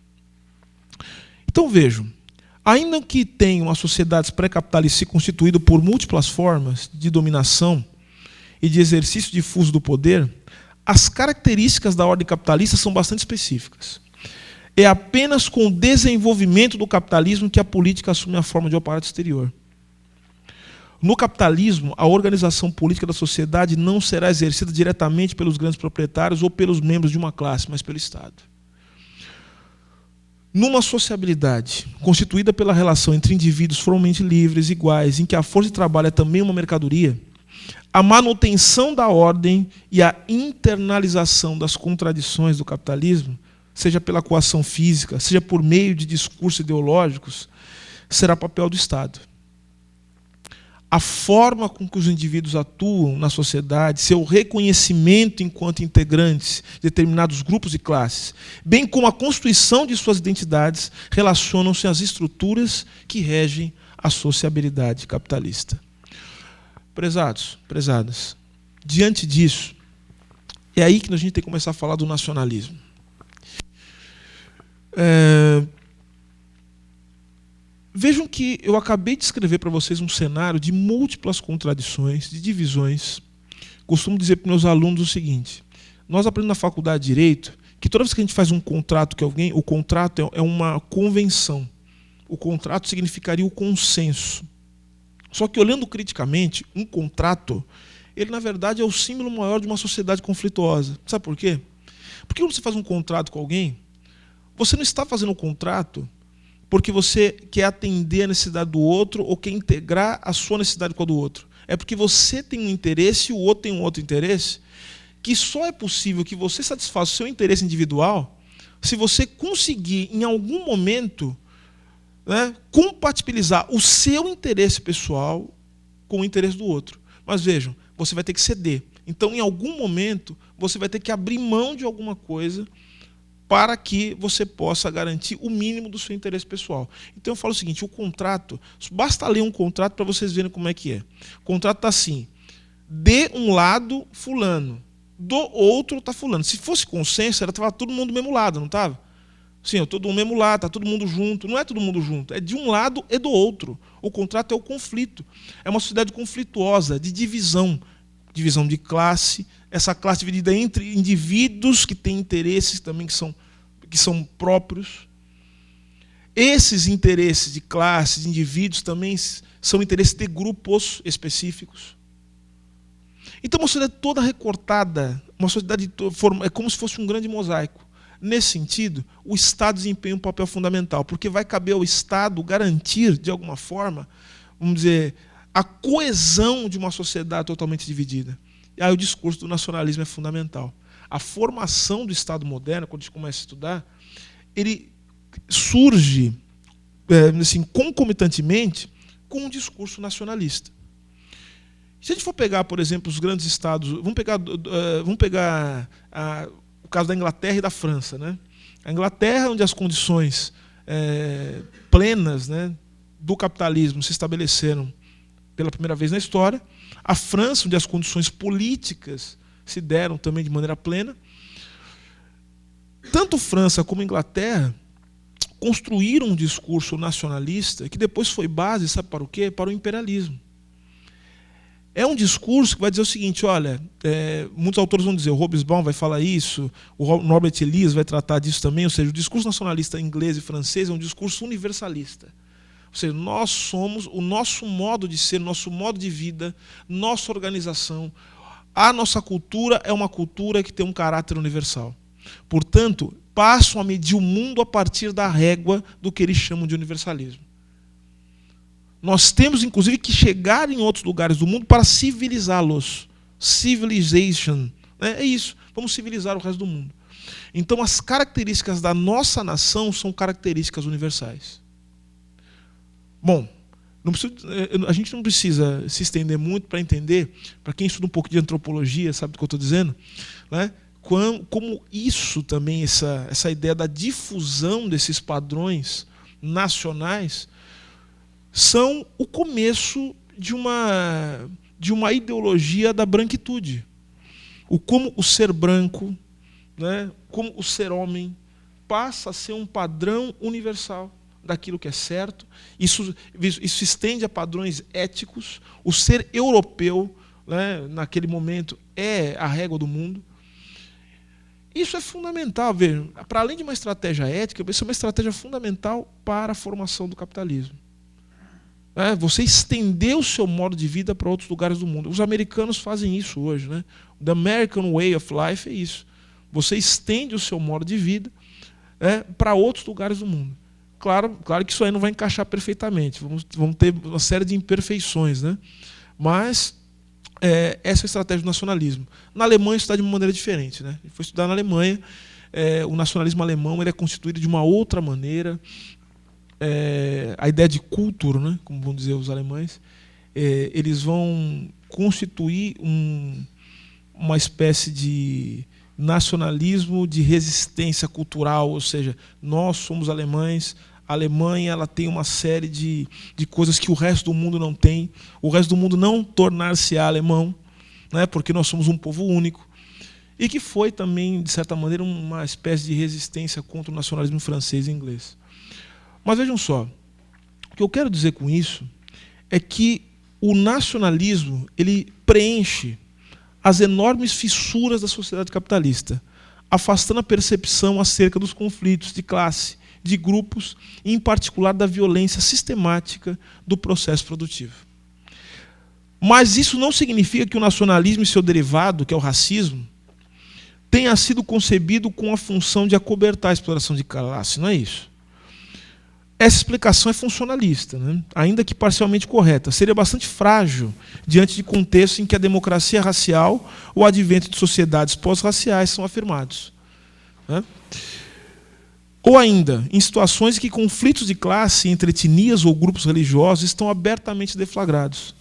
Então vejam, ainda que tenham as sociedades pré-capitalistas se constituído por múltiplas formas de dominação e de exercício difuso do poder, as características da ordem capitalista são bastante específicas. É apenas com o desenvolvimento do capitalismo que a política assume a forma de um aparato exterior. No capitalismo, a organização política da sociedade não será exercida diretamente pelos grandes proprietários ou pelos membros de uma classe, mas pelo Estado. Numa sociabilidade constituída pela relação entre indivíduos formalmente livres, iguais, em que a força de trabalho é também uma mercadoria, a manutenção da ordem e a internalização das contradições do capitalismo, seja pela coação física, seja por meio de discursos ideológicos, será papel do Estado. A forma com que os indivíduos atuam na sociedade, seu reconhecimento enquanto integrantes de determinados grupos e classes, bem como a constituição de suas identidades, relacionam-se às estruturas que regem a sociabilidade capitalista. Prezados, prezadas, diante disso, é aí que a gente tem que começar a falar do nacionalismo. Vejam que eu acabei de escrever para vocês um cenário de múltiplas contradições, de divisões. Costumo dizer para meus alunos o seguinte: nós aprendemos na faculdade de Direito que toda vez que a gente faz um contrato com alguém, o contrato é uma convenção. O contrato significaria o consenso. Só que, olhando criticamente, um contrato, ele na verdade é o símbolo maior de uma sociedade conflituosa. Sabe por quê? Porque quando você faz um contrato com alguém, você não está fazendo um contrato porque você quer atender a necessidade do outro ou quer integrar a sua necessidade com a do outro. É porque você tem um interesse e o outro tem um outro interesse, que só é possível que você satisfaça o seu interesse individual se você conseguir, em algum momento, né, compatibilizar o seu interesse pessoal com o interesse do outro. Mas vejam, você vai ter que ceder. Então, em algum momento, você vai ter que abrir mão de alguma coisa para que você possa garantir o mínimo do seu interesse pessoal. Então eu falo o seguinte: o contrato, basta ler um contrato para vocês verem como é que é. O contrato está assim: de um lado fulano, do outro está fulano. Se fosse consenso, estava todo mundo do mesmo lado, não estava? Sim, eu todo mundo do mesmo lado, está todo mundo junto. Não é todo mundo junto, é de um lado e do outro. O contrato é o conflito. É uma sociedade conflituosa, de divisão. Divisão de classe, essa classe dividida entre indivíduos que têm interesses também que são próprios. Esses interesses de classe, de indivíduos, também são interesses de grupos específicos. Então, uma sociedade toda recortada, uma sociedade é como se fosse um grande mosaico. Nesse sentido, o Estado desempenha um papel fundamental, porque vai caber ao Estado garantir, de alguma forma, vamos dizer, a coesão de uma sociedade totalmente dividida. E aí o discurso do nacionalismo é fundamental. A formação do Estado moderno, quando a gente começa a estudar, ele surge assim, concomitantemente com um discurso nacionalista. Se a gente for pegar, por exemplo, os grandes estados, vamos pegar o caso da Inglaterra e da França, né? A Inglaterra, onde as condições plenas, né, do capitalismo se estabeleceram pela primeira vez na história. A França, onde as condições políticas se deram também de maneira plena. Tanto França como Inglaterra construíram um discurso nacionalista que depois foi base, sabe para o quê? Para o imperialismo. É um discurso que vai dizer o seguinte, olha, muitos autores vão dizer, o Hobsbawm vai falar isso, o Norbert Elias vai tratar disso também, ou seja, o discurso nacionalista inglês e francês é um discurso universalista. Ou seja, nós somos, o nosso modo de ser, nosso modo de vida, nossa organização, a nossa cultura é uma cultura que tem um caráter universal. Portanto, passam a medir o mundo a partir da régua do que eles chamam de universalismo. Nós temos, inclusive, que chegar em outros lugares do mundo para civilizá-los. Civilization. É isso. Vamos civilizar o resto do mundo. Então, as características da nossa nação são características universais. Bom, a gente não precisa se estender muito para entender, para quem estuda um pouco de antropologia, sabe do que eu estou dizendo, né? Como isso também, essa ideia da difusão desses padrões nacionais, são o começo de uma ideologia da branquitude. Como o ser branco, né, como o ser homem, passa a ser um padrão universal daquilo que é certo. Isso se estende a padrões éticos. O ser europeu, né, naquele momento, é a régua do mundo. Isso é fundamental, veja, para além de uma estratégia ética, isso é uma estratégia fundamental para a formação do capitalismo. Você estender o seu modo de vida para outros lugares do mundo. Os americanos fazem isso hoje, né? The American Way of Life é isso. Você estende o seu modo de vida para outros lugares do mundo. Claro que isso aí não vai encaixar perfeitamente. Vamos ter uma série de imperfeições, né? Mas essa é a estratégia do nacionalismo. Na Alemanha isso está de uma maneira diferente, né? Foi estudar na Alemanha, o nacionalismo alemão ele é constituído de uma outra maneira. A ideia de Kultur, né, como vão dizer os alemães, eles vão constituir uma espécie de nacionalismo de resistência cultural, ou seja, nós somos alemães, a Alemanha ela tem uma série de coisas que o resto do mundo não tem, o resto do mundo não tornar-se-á alemão, né, porque nós somos um povo único, e que foi também, de certa maneira, uma espécie de resistência contra o nacionalismo francês e inglês. Mas vejam só, o que eu quero dizer com isso é que o nacionalismo ele preenche as enormes fissuras da sociedade capitalista, afastando a percepção acerca dos conflitos de classe, de grupos, e em particular da violência sistemática do processo produtivo. Mas isso não significa que o nacionalismo e seu derivado, que é o racismo, tenha sido concebido com a função de acobertar a exploração de classe, não é isso. Essa explicação é funcionalista, né? Ainda que parcialmente correta. Seria bastante frágil diante de contextos em que a democracia racial ou o advento de sociedades pós-raciais são afirmados. Né? Ou ainda, em situações em que conflitos de classe entre etnias ou grupos religiosos estão abertamente deflagrados.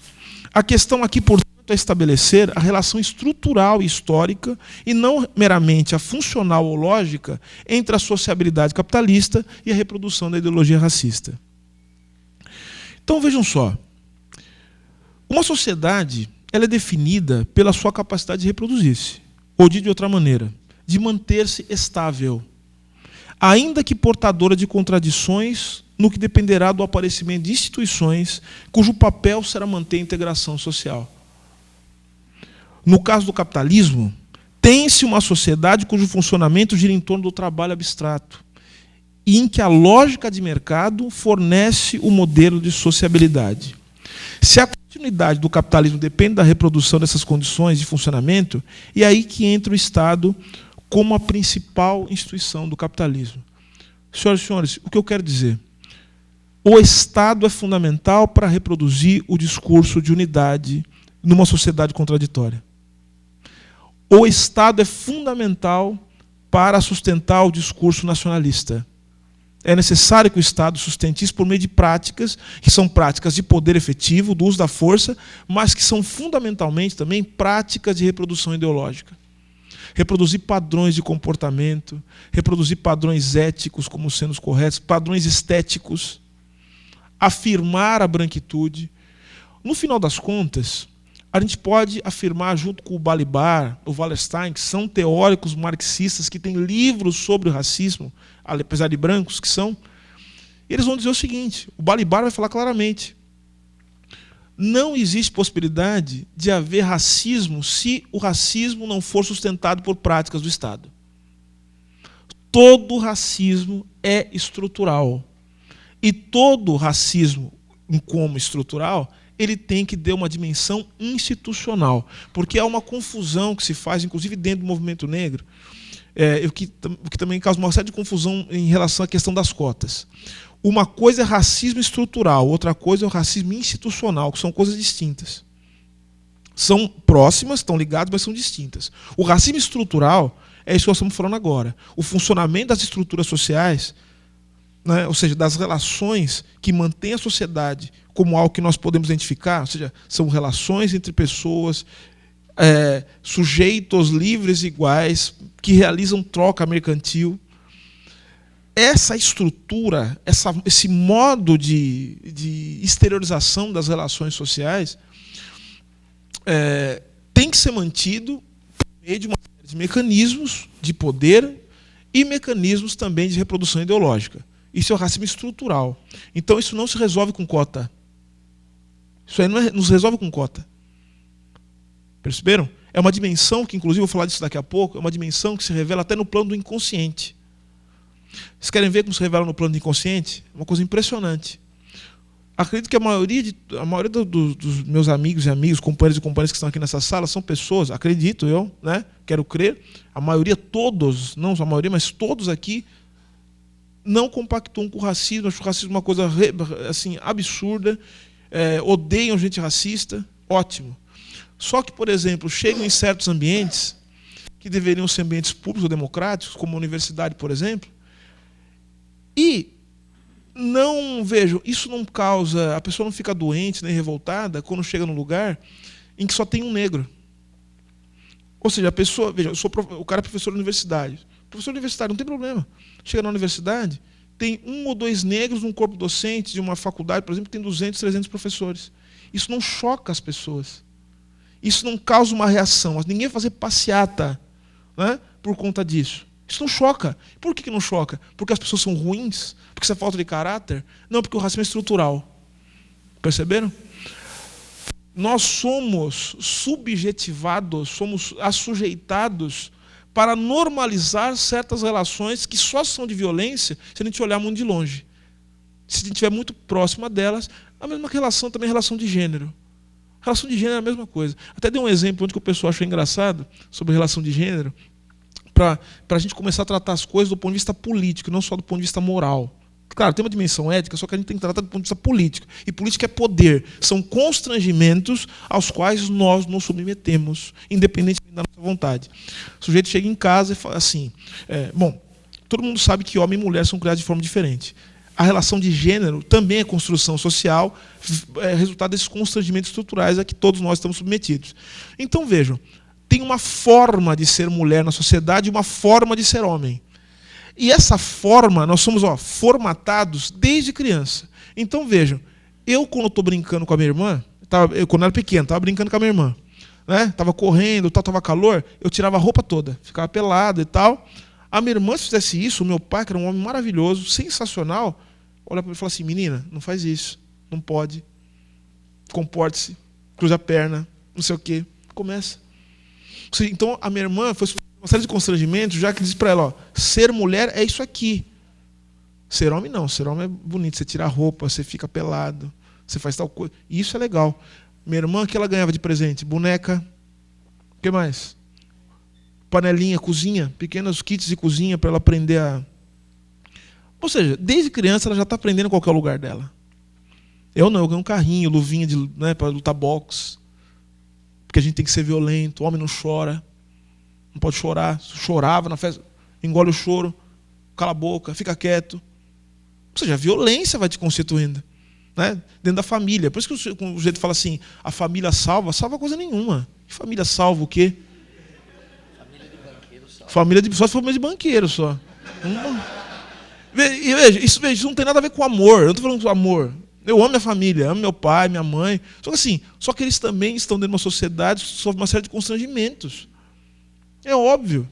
A questão aqui, portanto, é estabelecer a relação estrutural e histórica, e não meramente a funcional ou lógica, entre a sociabilidade capitalista e a reprodução da ideologia racista. Então vejam só, uma sociedade ela é definida pela sua capacidade de reproduzir-se, ou de outra maneira, de manter-se estável, ainda que portadora de contradições no que dependerá do aparecimento de instituições cujo papel será manter a integração social. No caso do capitalismo, tem-se uma sociedade cujo funcionamento gira em torno do trabalho abstrato, e em que a lógica de mercado fornece o modelo de sociabilidade. Se a continuidade do capitalismo depende da reprodução dessas condições de funcionamento, e é aí que entra o Estado como a principal instituição do capitalismo. Senhoras e senhores, o que eu quero dizer? O Estado é fundamental para reproduzir o discurso de unidade numa sociedade contraditória. O Estado é fundamental para sustentar o discurso nacionalista. É necessário que o Estado sustente isso por meio de práticas, que são práticas de poder efetivo, do uso da força, mas que são fundamentalmente também práticas de reprodução ideológica. Reproduzir padrões de comportamento, reproduzir padrões éticos como sendo os corretos, padrões estéticos, afirmar a branquitude. No final das contas, a gente pode afirmar, junto com o Balibar, o Wallerstein, que são teóricos marxistas que têm livros sobre o racismo, apesar de brancos que são, eles vão dizer o seguinte, o Balibar vai falar claramente, não existe possibilidade de haver racismo se o racismo não for sustentado por práticas do Estado. Todo racismo é estrutural. E todo racismo, como estrutural, ele tem que ter uma dimensão institucional, porque há uma confusão que se faz, inclusive dentro do movimento negro, o que também causa uma série de confusão em relação à questão das cotas. Uma coisa é racismo estrutural, outra coisa é o racismo institucional, que são coisas distintas. São próximas, estão ligadas, mas são distintas. O racismo estrutural é isso que nós estamos falando agora. O funcionamento das estruturas sociais, né, ou seja, das relações que mantêm a sociedade como algo que nós podemos identificar, ou seja, são relações entre pessoas, sujeitos livres e iguais, que realizam troca mercantil. Essa estrutura, esse modo de exteriorização das relações sociais tem que ser mantido por meio de uma série de mecanismos de poder e mecanismos também de reprodução ideológica. Isso é o racismo estrutural. Então isso não se resolve com cota. Isso aí não se resolve com cota. Perceberam? É uma dimensão que, inclusive, eu vou falar disso daqui a pouco, é uma dimensão que se revela até no plano do inconsciente. Vocês querem ver como se revela no plano do inconsciente? É uma coisa impressionante. Acredito que a maioria dos meus amigos e amigas, companheiros e companheiras que estão aqui nessa sala são pessoas, acredito eu, né? Quero crer, a maioria, todos, não a maioria, mas todos aqui, não compactuam com o racismo, acham o racismo uma coisa assim, absurda, odeiam gente racista, ótimo. Só que, por exemplo, chegam em certos ambientes, que deveriam ser ambientes públicos ou democráticos, como a universidade, por exemplo, e não, vejam, isso não causa, a pessoa não fica doente nem revoltada quando chega num lugar em que só tem um negro. Ou seja, a pessoa, veja, o cara é professor da universidade. Professor universitário não tem problema. Chega na universidade, tem 1 ou 2 negros num corpo docente de uma faculdade, por exemplo, que tem 200, 300 professores. Isso não choca as pessoas. Isso não causa uma reação. Ninguém vai fazer passeata, né, por conta disso. Isso não choca. Por que não choca? Porque as pessoas são ruins? Porque isso é falta de caráter? Não, porque o racismo é estrutural. Perceberam? Nós somos subjetivados, somos assujeitados para normalizar certas relações que só são de violência se a gente olhar muito de longe. Se a gente estiver muito próxima delas, a mesma relação também é relação de gênero. Relação de gênero é a mesma coisa. Até dei um exemplo onde que o pessoal achou engraçado sobre relação de gênero, para a gente começar a tratar as coisas do ponto de vista político, não só do ponto de vista moral. Claro, tem uma dimensão ética, só que a gente tem que tratar do ponto de vista político. E política é poder. São constrangimentos aos quais nós nos submetemos, independentemente da nossa vontade. O sujeito chega em casa e fala assim, bom, todo mundo sabe que homem e mulher são criados de forma diferente. A relação de gênero também é construção social, é resultado desses constrangimentos estruturais a que todos nós estamos submetidos. Então, vejam, tem uma forma de ser mulher na sociedade e uma forma de ser homem. E essa forma, nós somos formatados desde criança. Então, vejam, eu quando estou brincando com a minha irmã, quando eu era pequeno, estava brincando com a minha irmã, né? Estava correndo, estava calor, eu tirava a roupa toda, ficava pelado e tal. A minha irmã, se fizesse isso, o meu pai, que era um homem maravilhoso, sensacional, olha para mim e fala assim, menina, não faz isso, não pode, comporte-se, cruza a perna, não sei o quê. Começa. Então, a minha irmã foi uma série de constrangimentos, já que diz para ela, ser mulher é isso aqui. Ser homem não, ser homem é bonito, você tira a roupa, você fica pelado, você faz tal coisa. E isso é legal. Minha irmã, que ela ganhava de presente? Boneca. O que mais? Panelinha, cozinha. Pequenos kits de cozinha para ela aprender a... Ou seja, desde criança ela já está aprendendo em qualquer lugar dela. Eu não, eu ganhei um carrinho, luvinha para lutar boxe. Porque a gente tem que ser violento. O homem não chora. Não pode chorar. Chorava na festa, engole o choro, cala a boca, fica quieto. Ou seja, a violência vai te constituindo, né? Dentro da família. Por isso que o jeito fala assim, a família salva coisa nenhuma. Família salva o quê? Família de banqueiro salva. Só família de banqueiro, só. Veja, isso não tem nada a ver com amor. Eu não estou falando com amor. Eu amo minha família, amo meu pai, minha mãe. Só que eles também estão dentro de uma sociedade que sofre uma série de constrangimentos. É óbvio.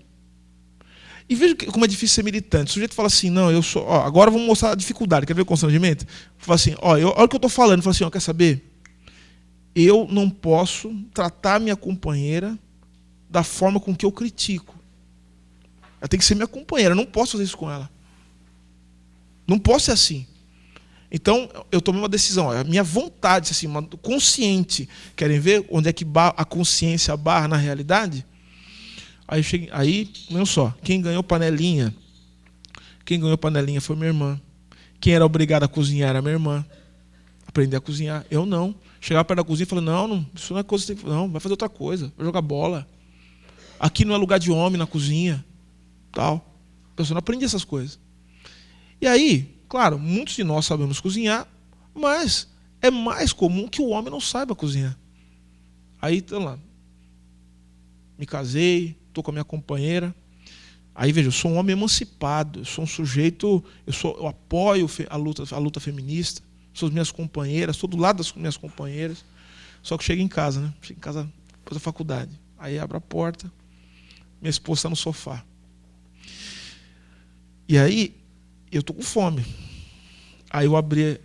E veja como é difícil ser militante. O sujeito fala assim, não, eu sou... agora vamos mostrar a dificuldade. Quer ver o constrangimento? Fala assim, olha o que eu estou falando. Fala assim, quer saber? Eu não posso tratar minha companheira da forma com que eu critico. Ela tem que ser minha companheira. Eu não posso fazer isso com ela. Não posso ser assim. Então, eu tomei uma decisão. A minha vontade, assim, consciente. Querem ver onde é que a consciência barra na realidade? Aí, não só, quem ganhou panelinha foi minha irmã. Quem era obrigado a cozinhar era minha irmã. Aprender a cozinhar. Eu não. Chegava perto da cozinha e falava, não, isso não é coisa que você tem que fazer. Não, vai fazer outra coisa, vai jogar bola. Aqui não é lugar de homem na cozinha. Tal. A pessoa não aprende essas coisas. E aí, claro, muitos de nós sabemos cozinhar, mas é mais comum que o homem não saiba cozinhar. Aí, então lá, me casei, estou com a minha companheira. Aí, veja, eu sou um homem emancipado, eu sou um sujeito, eu apoio a luta feminista, sou as minhas companheiras, estou do lado das minhas companheiras. Só que chego em casa, né? Chego em casa depois da faculdade. Aí abro a porta, minha esposa está no sofá. E aí, eu estou com fome. Aí eu abri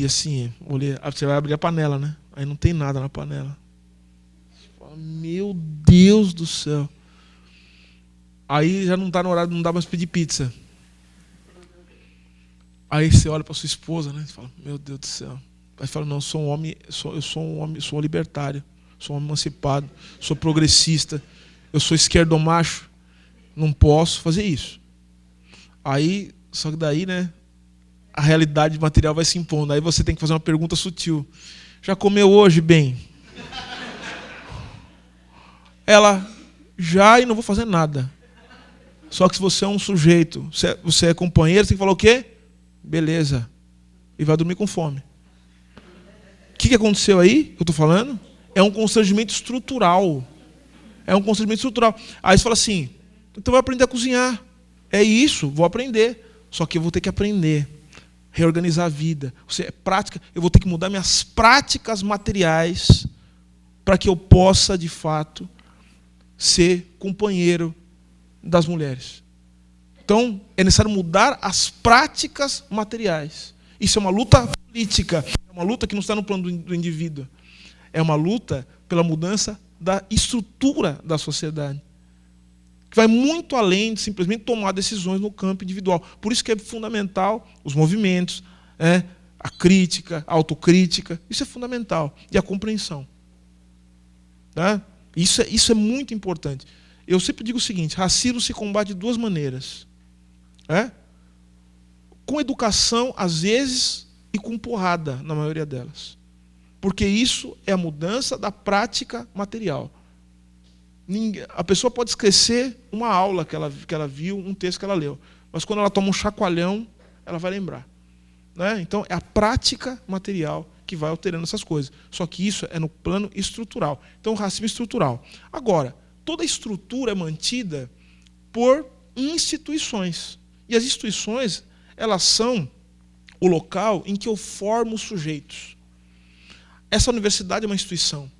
assim, olhei, você vai abrir a panela, né? Aí não tem nada na panela. Meu Deus do céu. Aí já não está no horário, não dá mais pedir pizza. Aí você olha para sua esposa, né? Você fala, meu Deus do céu. Aí fala, não, eu sou um homem, sou um libertário, sou um homem emancipado, sou progressista, eu sou esquerdomacho, não posso fazer isso. Aí, só que daí, né? A realidade material vai se impondo. Aí você tem que fazer uma pergunta sutil. Já comeu hoje, bem? Ela, já, e não vou fazer nada. Só que se você é um sujeito, você é companheiro, você tem que falar o quê? Beleza. E vai dormir com fome. O que aconteceu aí, que eu estou falando? É um constrangimento estrutural. É um constrangimento estrutural. Aí você fala assim, então vai aprender a cozinhar. É isso, vou aprender. Só que eu vou ter que aprender. Reorganizar a vida. Prática, eu vou ter que mudar minhas práticas materiais para que eu possa, de fato, ser companheiro das mulheres. Então, é necessário mudar as práticas materiais. Isso é uma luta política, é uma luta que não está no plano do indivíduo. É uma luta pela mudança da estrutura da sociedade, que vai muito além de simplesmente tomar decisões no campo individual. Por isso que é fundamental os movimentos, a crítica, a autocrítica, isso é fundamental. E a compreensão. Tá? Isso é muito importante. Eu sempre digo o seguinte, racismo se combate de duas maneiras. Com educação, às vezes, e com porrada, na maioria delas. Porque isso é a mudança da prática material. A pessoa pode esquecer uma aula que ela viu, um texto que ela leu. Mas quando ela toma um chacoalhão, ela vai lembrar. Então, é a prática material que vai alterando essas coisas. Só que isso é no plano estrutural. Então, o racismo é estrutural. Agora, toda estrutura é mantida por instituições. E as instituições, elas são o local em que eu formo os sujeitos. Essa universidade é uma instituição.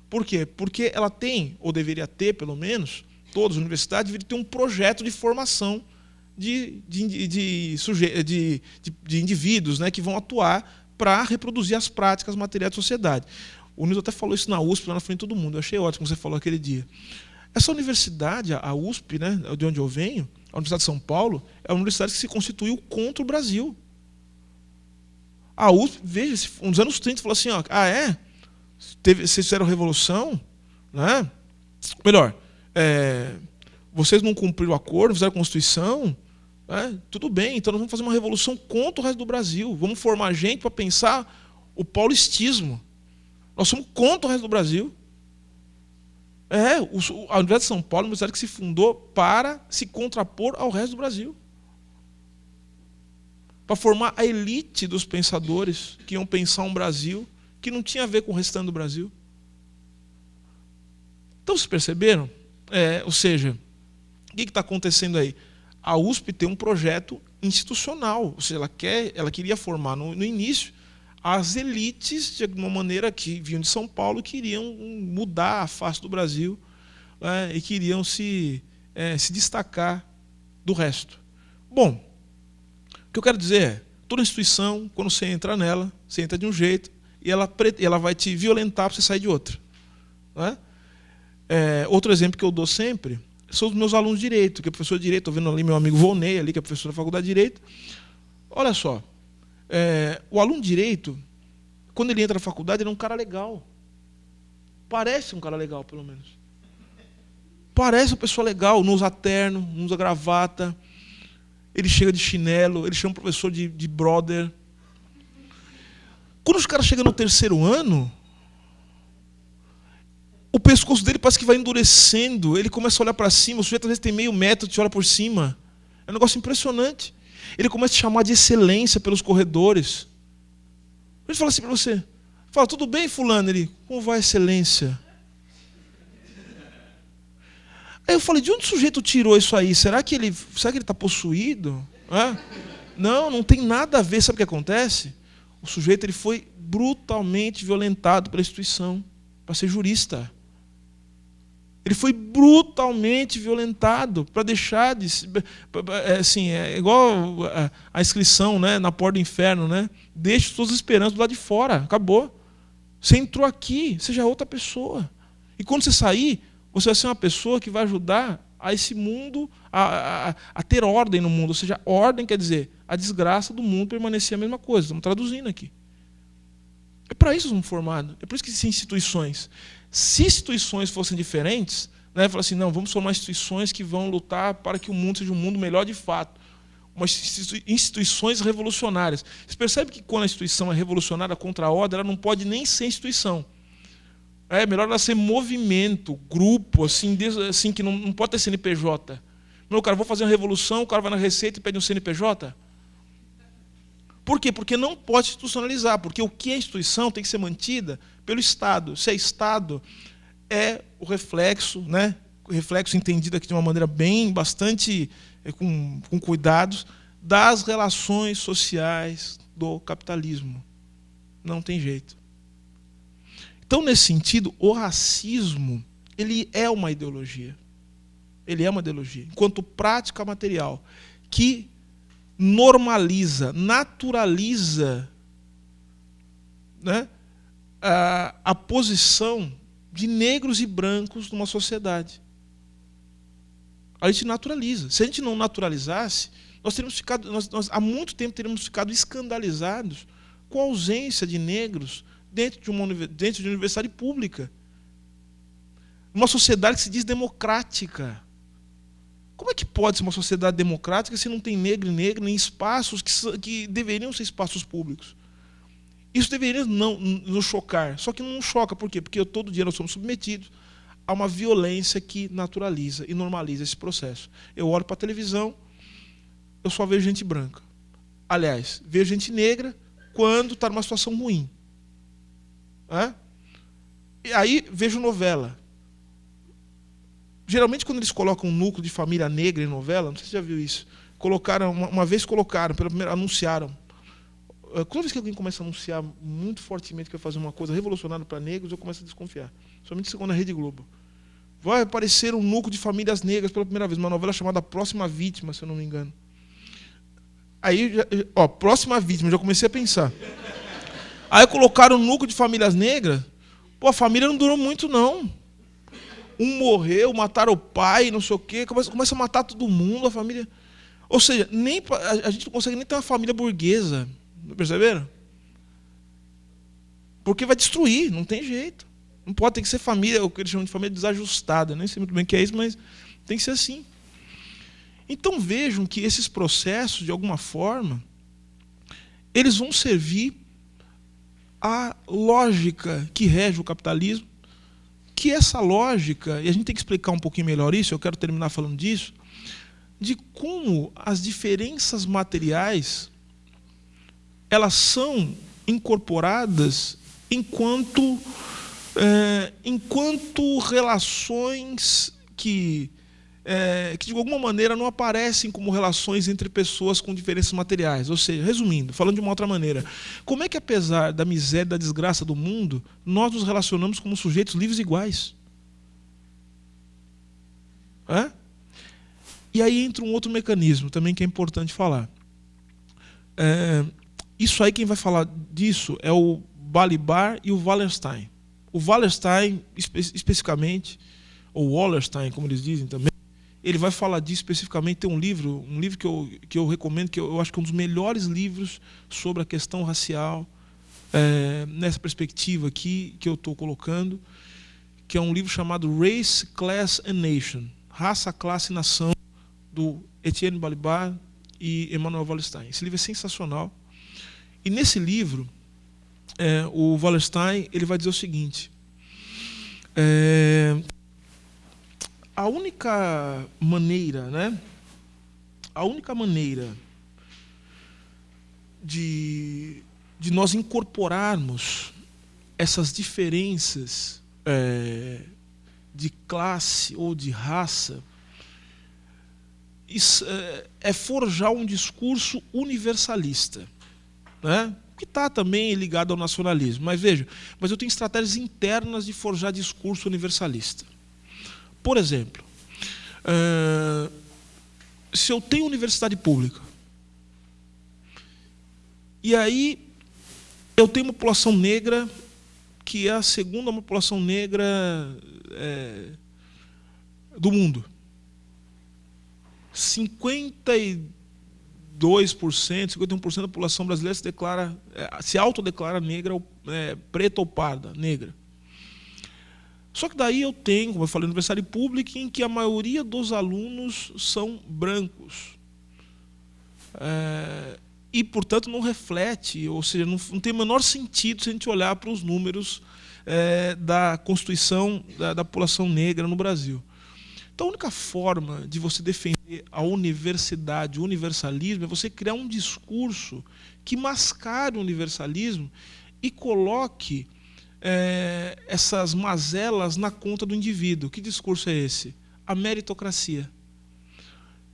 Por quê? Porque ela tem, ou deveria ter, pelo menos, todas as universidades deveriam ter um projeto de formação de indivíduos, né, que vão atuar para reproduzir as práticas materiais da sociedade. O Nilson até falou isso na USP, lá na frente de todo mundo. Eu achei ótimo, como você falou aquele dia. Essa universidade, a USP, né, de onde eu venho, a Universidade de São Paulo, é uma universidade que se constituiu contra o Brasil. A USP, veja, nos anos 30, falou assim, Vocês fizeram revolução, né? Melhor, vocês não cumpriram o acordo, fizeram a Constituição, né? Tudo bem, então nós vamos fazer uma revolução contra o resto do Brasil. Vamos formar gente para pensar o paulistismo. Nós somos contra o resto do Brasil. A Universidade de São Paulo é uma universidade que se fundou para se contrapor ao resto do Brasil. Para formar a elite dos pensadores que iam pensar um Brasil que não tinha a ver com o restante do Brasil. Então, vocês perceberam? Ou seja, o que está acontecendo aí? A USP tem um projeto institucional, ou seja, ela queria formar no início as elites, de alguma maneira, que vinham de São Paulo, queriam mudar a face do Brasil, né, e queriam se destacar do resto. Bom, o que eu quero dizer é, toda instituição, quando você entra nela, você entra de um jeito, e ela vai te violentar para você sair de outro. Né? Outro exemplo que eu dou sempre são os meus alunos de Direito, que é professor de Direito, estou vendo ali meu amigo Volney, ali, que é professor da Faculdade de Direito. Olha só, o aluno de Direito, quando ele entra na faculdade, ele é um cara legal. Parece um cara legal, pelo menos. Parece uma pessoa legal, não usa terno, não usa gravata, ele chega de chinelo, ele chama o professor de brother. Quando os caras chegam no terceiro ano, o pescoço dele parece que vai endurecendo, ele começa a olhar para cima, o sujeito às vezes tem meio metro, te olha por cima. É um negócio impressionante. Ele começa a te chamar de excelência pelos corredores. Ele fala assim para você, fala, tudo bem, fulano? Ele, como vai a excelência? Aí eu falei, de onde o sujeito tirou isso aí? Será que ele está possuído? Não tem nada a ver. Sabe o que acontece? O sujeito ele foi brutalmente violentado pela instituição para ser jurista. Ele foi brutalmente violentado para deixar de... Assim, é igual a inscrição, né, na porta do inferno. Né? Deixe suas esperanças do lado de fora. Acabou. Você entrou aqui, você já é outra pessoa. E quando você sair, você vai ser uma pessoa que vai ajudar a esse mundo a ter ordem no mundo. Ou seja, ordem quer dizer a desgraça do mundo permanecer a mesma coisa. Estamos traduzindo aqui. É para isso que somos formados. É por isso que existem instituições. Se instituições fossem diferentes, né, falar assim, não, vamos formar instituições que vão lutar para que o mundo seja um mundo melhor de fato. Instituições revolucionárias. Você percebe que quando a instituição é revolucionária contra a ordem, ela não pode nem ser instituição. É melhor ela ser movimento, grupo, assim que não pode ter CNPJ. Não, cara, vou fazer uma revolução, o cara vai na Receita e pede um CNPJ. Por quê? Porque não pode institucionalizar, porque o que é instituição tem que ser mantida pelo Estado. Se é Estado, é o reflexo, né? O reflexo entendido aqui de uma maneira bastante com cuidados, das relações sociais do capitalismo. Não tem jeito. Então, nesse sentido, o racismo ele é uma ideologia. Ele é uma ideologia, enquanto prática material, que normaliza, naturaliza, né, a posição de negros e brancos numa sociedade. A gente naturaliza. Se a gente não naturalizasse, nós há muito tempo teríamos ficado escandalizados com a ausência de negros dentro de uma universidade pública. Uma sociedade que se diz democrática. Como é que pode ser uma sociedade democrática se não tem negro e negra em espaços que deveriam ser espaços públicos? Isso deveria não nos chocar. Só que não nos choca. Por quê? Porque todo dia nós somos submetidos a uma violência que naturaliza e normaliza esse processo. Eu olho para a televisão, eu só vejo gente branca. Aliás, vejo gente negra quando está numa situação ruim. E aí vejo novela. Geralmente quando eles colocam um núcleo de família negra em novela, não sei se você já viu isso, uma vez colocaram, pela primeira, anunciaram. Toda vez que alguém começa a anunciar muito fortemente que vai fazer uma coisa revolucionária para negros, eu começo a desconfiar. Somente segundo a Rede Globo. Vai aparecer um núcleo de famílias negras pela primeira vez, uma novela chamada Próxima Vítima, se eu não me engano. Aí, Próxima Vítima, já comecei a pensar. Aí colocaram um núcleo de famílias negras, a família não durou muito, não. Um morreu, mataram o pai, não sei o quê, começa a matar todo mundo, a família. Ou seja, a gente não consegue nem ter uma família burguesa. Perceberam? Porque vai destruir, não tem jeito. Não pode, ter que ser família, o que eles chamam de família desajustada. Nem sei muito bem o que é isso, mas tem que ser assim. Então vejam que esses processos, de alguma forma, eles vão servir à lógica que rege o capitalismo, que essa lógica, e a gente tem que explicar um pouquinho melhor isso, eu quero terminar falando disso, de como as diferenças materiais elas são incorporadas enquanto relações que de alguma maneira não aparecem como relações entre pessoas com diferenças materiais. Ou seja, resumindo, falando de uma outra maneira, como é que apesar da miséria e da desgraça do mundo, nós nos relacionamos como sujeitos livres e iguais? E aí entra um outro mecanismo também que é importante falar. Isso aí, quem vai falar disso é o Balibar e o Wallerstein. O Wallerstein, especificamente, ou Wallerstein, como eles dizem também, ele vai falar disso especificamente. Tem um livro que eu recomendo, que eu acho que é um dos melhores livros sobre a questão racial, nessa perspectiva aqui que eu estou colocando, que é um livro chamado Race, Class and Nation, Raça, Classe e Nação, do Etienne Balibar e Emmanuel Wallerstein. Esse livro é sensacional. E nesse livro, o Wallerstein ele vai dizer o seguinte: a única maneira, de nós incorporarmos essas diferenças de classe ou de raça é forjar um discurso universalista, que está também ligado ao nacionalismo. Mas veja, eu tenho estratégias internas de forjar discurso universalista. Por exemplo, se eu tenho universidade pública, e aí eu tenho uma população negra que é a segunda população negra do mundo. 52%, 51% da população brasileira se autodeclara negra, preta ou parda, negra. Só que daí eu tenho, como eu falei, universidade pública em que a maioria dos alunos são brancos. E, portanto, não reflete, ou seja, não tem o menor sentido se a gente olhar para os números da constituição da população negra no Brasil. Então, a única forma de você defender a universidade, o universalismo, é você criar um discurso que mascare o universalismo e coloque essas mazelas na conta do indivíduo. Que discurso é esse? A meritocracia.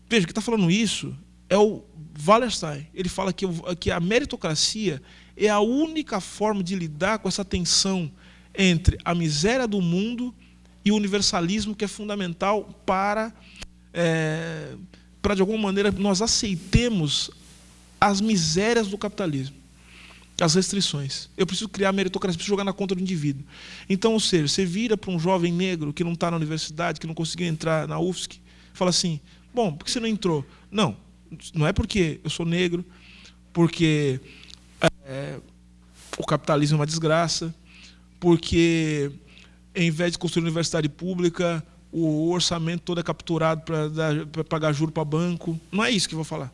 Veja, quem está falando isso é o Wallerstein. Ele fala que a meritocracia é a única forma de lidar com essa tensão entre a miséria do mundo e o universalismo, que é fundamental para de alguma maneira, nós aceitemos as misérias do capitalismo, as restrições. Eu preciso criar a meritocracia, preciso jogar na conta do indivíduo. Então, ou seja, você vira para um jovem negro que não está na universidade, que não conseguiu entrar na UFSC, fala assim: bom, por que você não entrou? Não é porque eu sou negro, porque o capitalismo é uma desgraça, porque, em vez de construir universidade pública, o orçamento todo é capturado para pagar juro para banco. Não é isso que eu vou falar.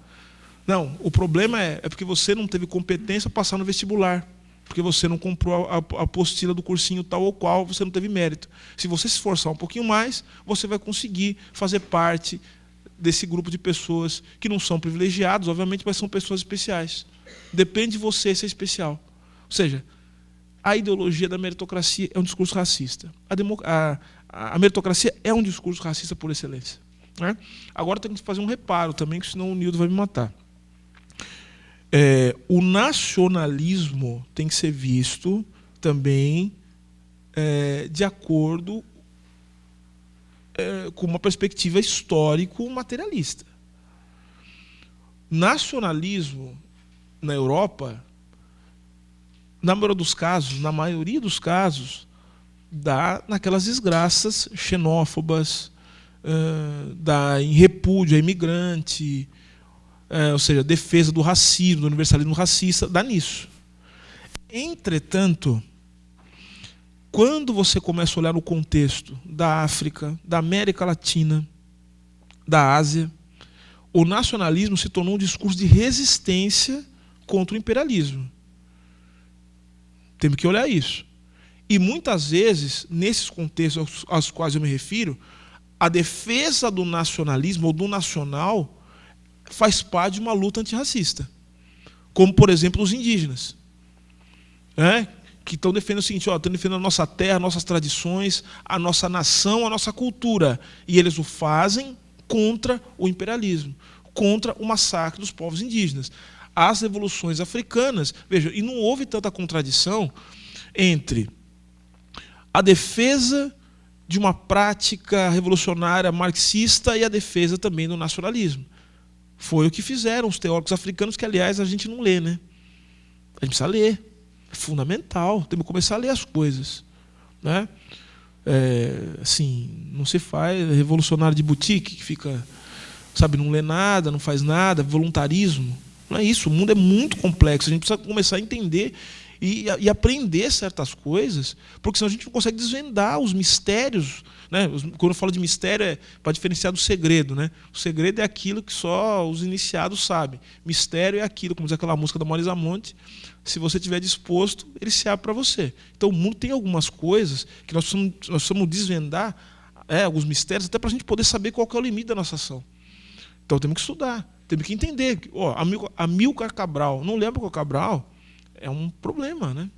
Não, o problema é porque você não teve competência para passar no vestibular, porque você não comprou a apostila do cursinho tal ou qual, você não teve mérito. Se você se esforçar um pouquinho mais, você vai conseguir fazer parte desse grupo de pessoas que não são privilegiados, obviamente, mas são pessoas especiais. Depende de você ser especial. Ou seja, a ideologia da meritocracia é um discurso racista. A meritocracia é um discurso racista por excelência. Agora tem que fazer um reparo também, que senão o Nildo vai me matar. O nacionalismo tem que ser visto também de acordo com uma perspectiva histórico-materialista. Nacionalismo na Europa, na maioria dos casos, dá naquelas desgraças xenófobas, dá em repúdio a imigrante, ou seja, defesa do racismo, do universalismo racista, dá nisso. Entretanto, quando você começa a olhar no contexto da África, da América Latina, da Ásia, o nacionalismo se tornou um discurso de resistência contra o imperialismo. Temos que olhar isso. E muitas vezes, nesses contextos aos quais eu me refiro, a defesa do nacionalismo ou do nacional faz parte de uma luta antirracista. Como, por exemplo, os indígenas, que estão defendendo o seguinte: estão defendendo a nossa terra, nossas tradições, a nossa nação, a nossa cultura. E eles o fazem contra o imperialismo, contra o massacre dos povos indígenas. As revoluções africanas, veja, e não houve tanta contradição entre a defesa de uma prática revolucionária marxista e a defesa também do nacionalismo. Foi o que fizeram os teóricos africanos, que, aliás, a gente não lê, né? A gente precisa ler. É fundamental. Temos que começar a ler as coisas, né? Assim, não se faz revolucionário de boutique, que fica, sabe, não lê nada, não faz nada, voluntarismo. Não é isso. O mundo é muito complexo. A gente precisa começar a entender e aprender certas coisas, porque senão a gente não consegue desvendar os mistérios, né? Quando eu falo de mistério, é para diferenciar do segredo, né? O segredo é aquilo que só os iniciados sabem. Mistério é aquilo, como diz aquela música da Marisa Monte: se você estiver disposto, ele se abre para você. Então o mundo tem algumas coisas que nós precisamos desvendar, alguns mistérios, até para a gente poder saber qual que é o limite da nossa ação. Então temos que estudar, temos que entender. Amílcar Cabral, não lembra qual Cabral? É um problema, né?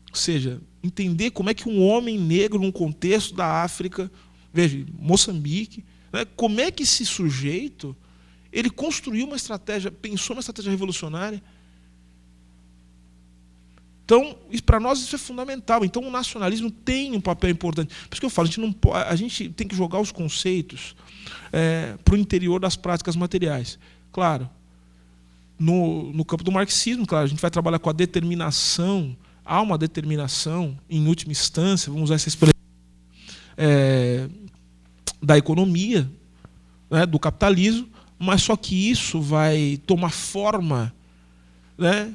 Ou seja, entender como é que um homem negro, num contexto da África, veja, Moçambique, né, como é que esse sujeito ele construiu uma estratégia, pensou uma estratégia revolucionária. Então, para nós isso é fundamental. Então, o nacionalismo tem um papel importante. Por isso que eu falo, a gente tem que jogar os conceitos para o interior das práticas materiais. Claro, no campo do marxismo, claro, a gente vai trabalhar com a determinação. Há uma determinação, em última instância, vamos usar essa expressão, da economia, né, do capitalismo, mas só que isso vai tomar forma, né,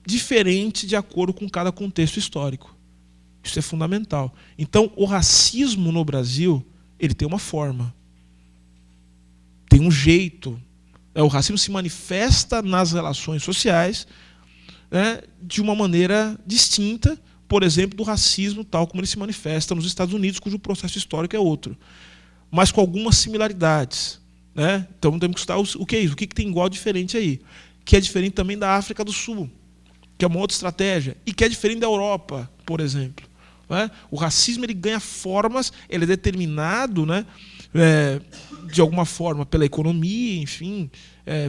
diferente de acordo com cada contexto histórico. Isso é fundamental. Então, o racismo no Brasil, ele tem uma forma, tem um jeito. O racismo se manifesta nas relações sociais, né, de uma maneira distinta, por exemplo, do racismo tal como ele se manifesta nos Estados Unidos, cujo processo histórico é outro, mas com algumas similaridades, né? Então temos que estudar o que é isso, o que tem igual diferente aí, que é diferente também da África do Sul, que é uma outra estratégia, e que é diferente da Europa, por exemplo, né? O racismo ele ganha formas, ele é determinado, né, de alguma forma pela economia, enfim,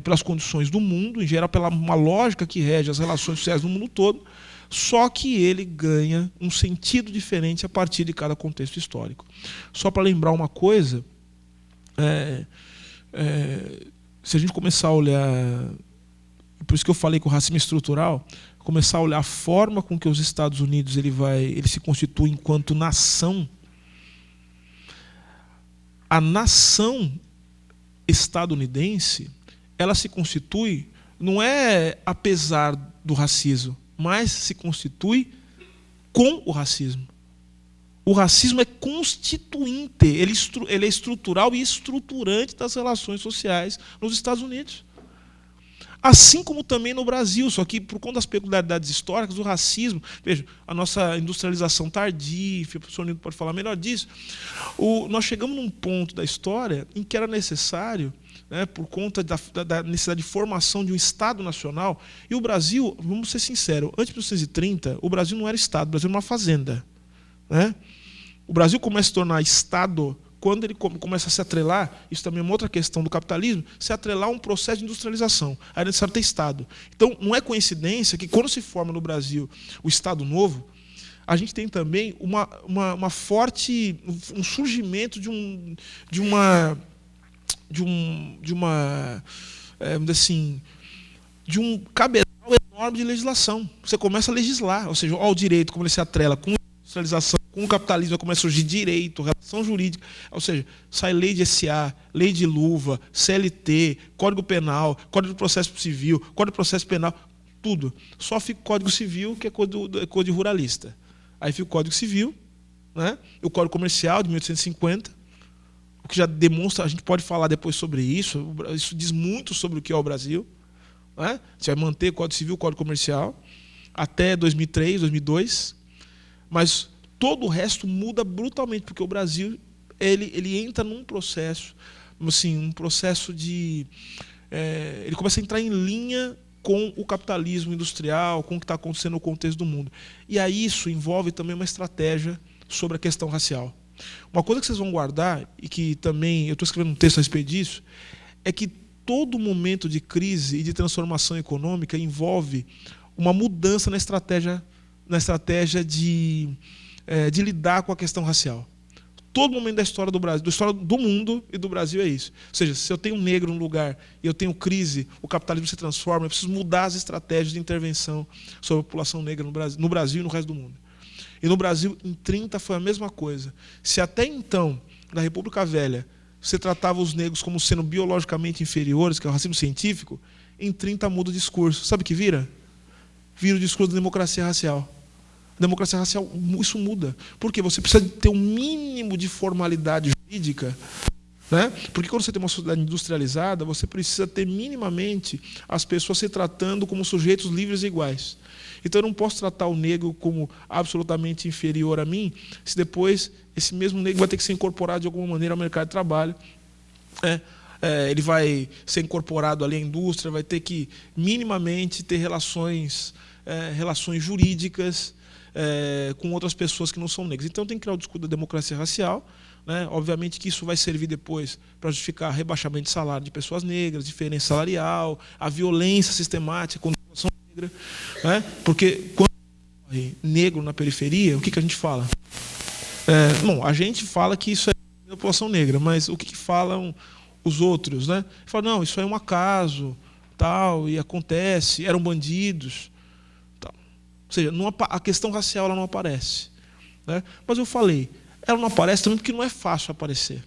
pelas condições do mundo, em geral pela uma lógica que rege as relações sociais no mundo todo, só que ele ganha um sentido diferente a partir de cada contexto histórico. Só para lembrar uma coisa, se a gente começar a olhar, por isso que eu falei que o racismo é estrutural, começar a olhar a forma com que os Estados Unidos ele se constitui enquanto nação, a nação estadunidense, ela se constitui, não é apesar do racismo, mas se constitui com o racismo. O racismo é constituinte, ele é estrutural e estruturante das relações sociais nos Estados Unidos. Assim como também no Brasil, só que por conta das peculiaridades históricas, o racismo, veja, a nossa industrialização tardia, o professor Nildo pode falar melhor disso, nós chegamos num ponto da história em que era necessário, né, por conta da necessidade de formação de um Estado nacional, e o Brasil, vamos ser sinceros, antes de 1930, o Brasil não era Estado, o Brasil era uma fazenda, né? O Brasil começa a se tornar Estado quando ele começa a se atrelar, isso também é uma outra questão do capitalismo, se atrelar a um processo de industrialização. Aí é necessário ter Estado. Então, não é coincidência que quando se forma no Brasil o Estado Novo, a gente tem também uma forte, um surgimento de um cabedal enorme de legislação. Você começa a legislar, ou seja, o direito, como ele se atrela com a industrialização, com o capitalismo, começa a surgir direito, relação jurídica, ou seja, sai lei de SA, lei de luva, CLT, Código Penal, Código de Processo Civil, Código de Processo Penal, tudo. Só fica o Código Civil, que é código ruralista, Aí fica o Código Civil, né? E o Código Comercial de 1850, o que já demonstra, a gente pode falar depois sobre isso, isso diz muito sobre o que é o Brasil, né? Você vai manter o Código Civil, o Código Comercial, até 2003, 2002, mas todo o resto muda brutalmente, porque o Brasil ele entra num processo, assim, um processo de... ele começa a entrar em linha com o capitalismo industrial, com o que está acontecendo no contexto do mundo. E aí isso envolve também uma estratégia sobre a questão racial. Uma coisa que vocês vão guardar, e que também eu estou escrevendo um texto a respeito disso, é que todo momento de crise e de transformação econômica envolve uma mudança na estratégia de lidar com a questão racial. Todo momento da história do Brasil, da história do mundo e do Brasil é isso. Ou seja, se eu tenho um negro num lugar e eu tenho crise, o capitalismo se transforma, eu preciso mudar as estratégias de intervenção sobre a população negra no Brasil e no resto do mundo. E no Brasil, em 30, foi a mesma coisa. Se até então, na República Velha, você tratava os negros como sendo biologicamente inferiores, que é o racismo científico, em 30 muda o discurso. Sabe o que vira? Vira o discurso da democracia racial. Democracia racial, isso muda. Porque você precisa ter um mínimo de formalidade jurídica, né? Porque quando você tem uma sociedade industrializada, você precisa ter minimamente as pessoas se tratando como sujeitos livres e iguais. Então eu não posso tratar o negro como absolutamente inferior a mim, se depois esse mesmo negro vai ter que ser incorporado de alguma maneira ao mercado de trabalho. Ele vai ser incorporado ali à indústria, vai ter que minimamente ter relações jurídicas com outras pessoas que não são negras. Então tem que criar o discurso da democracia racial, né? Obviamente que isso vai servir depois para justificar rebaixamento de salário de pessoas negras, diferença salarial, a violência sistemática contra a população negra, né? Porque quando morre negro na periferia, o que a gente fala? Bom, a gente fala que isso é da população negra, mas o que falam os outros, né? Fala, não, isso é um acaso, tal, e acontece, eram bandidos. Ou seja, a questão racial ela não aparece, né? Mas eu falei, ela não aparece também porque não é fácil aparecer.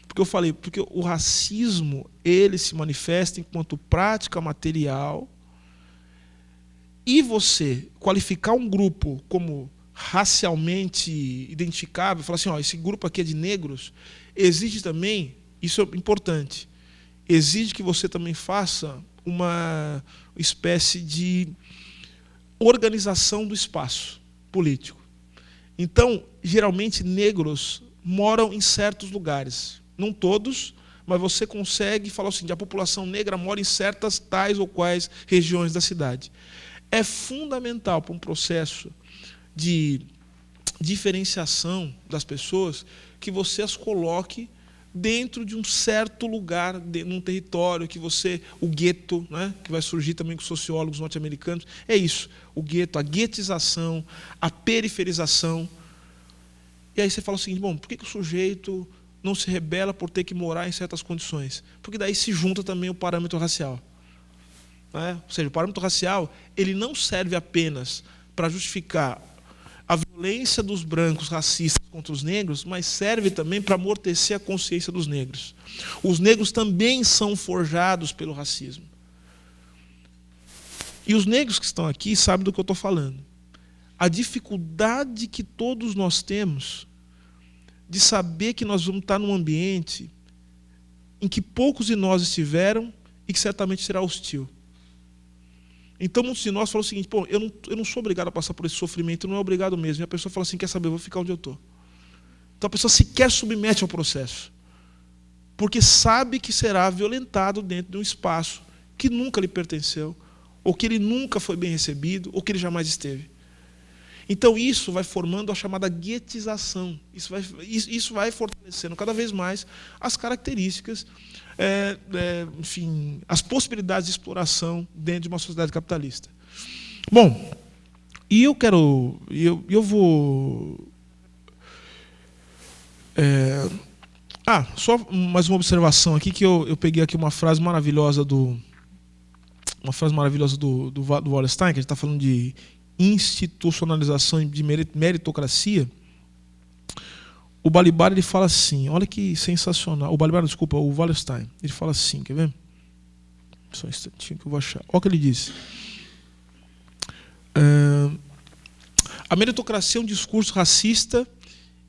Porque o racismo ele se manifesta enquanto prática material, e você qualificar um grupo como racialmente identificável, falar assim, esse grupo aqui é de negros, exige também, isso é importante, exige que você também faça uma espécie de organização do espaço político. Então, geralmente, negros moram em certos lugares. Não todos, mas você consegue falar assim, a população negra mora em certas tais ou quais regiões da cidade. É fundamental para um processo de diferenciação das pessoas que você as coloque dentro de um certo lugar, num território que o gueto, né, que vai surgir também com sociólogos norte-americanos, é isso, o gueto, a guetização, a periferização. E aí você fala o seguinte, bom, por que o sujeito não se rebela por ter que morar em certas condições? Porque daí se junta também o parâmetro racial. Né? Ou seja, o parâmetro racial ele não serve apenas para justificar a violência dos brancos racistas contra os negros, mas serve também para amortecer a consciência dos negros. Os negros também são forjados pelo racismo. E os negros que estão aqui sabem do que eu estou falando. A dificuldade que todos nós temos de saber que nós vamos estar num ambiente em que poucos de nós estiveram e que certamente será hostil. Então, muitos de nós falam o seguinte, pô, eu não sou obrigado a passar por esse sofrimento, não é obrigado mesmo. E a pessoa fala assim, quer saber, eu vou ficar onde eu estou. Então a pessoa sequer submete ao processo, porque sabe que será violentado dentro de um espaço que nunca lhe pertenceu, ou que ele nunca foi bem recebido, ou que ele jamais esteve. Então isso vai formando a chamada guetização. Isso vai fortalecendo cada vez mais as características, enfim, as possibilidades de exploração dentro de uma sociedade capitalista. Bom, e eu vou... só mais uma observação aqui, que eu peguei aqui uma frase maravilhosa do Wallerstein, que a gente está falando de institucionalização de meritocracia. O Balibar ele fala assim, olha que sensacional. O Wallerstein, ele fala assim, quer ver? Só um instantinho que eu vou achar. Olha o que ele diz. A meritocracia é um discurso racista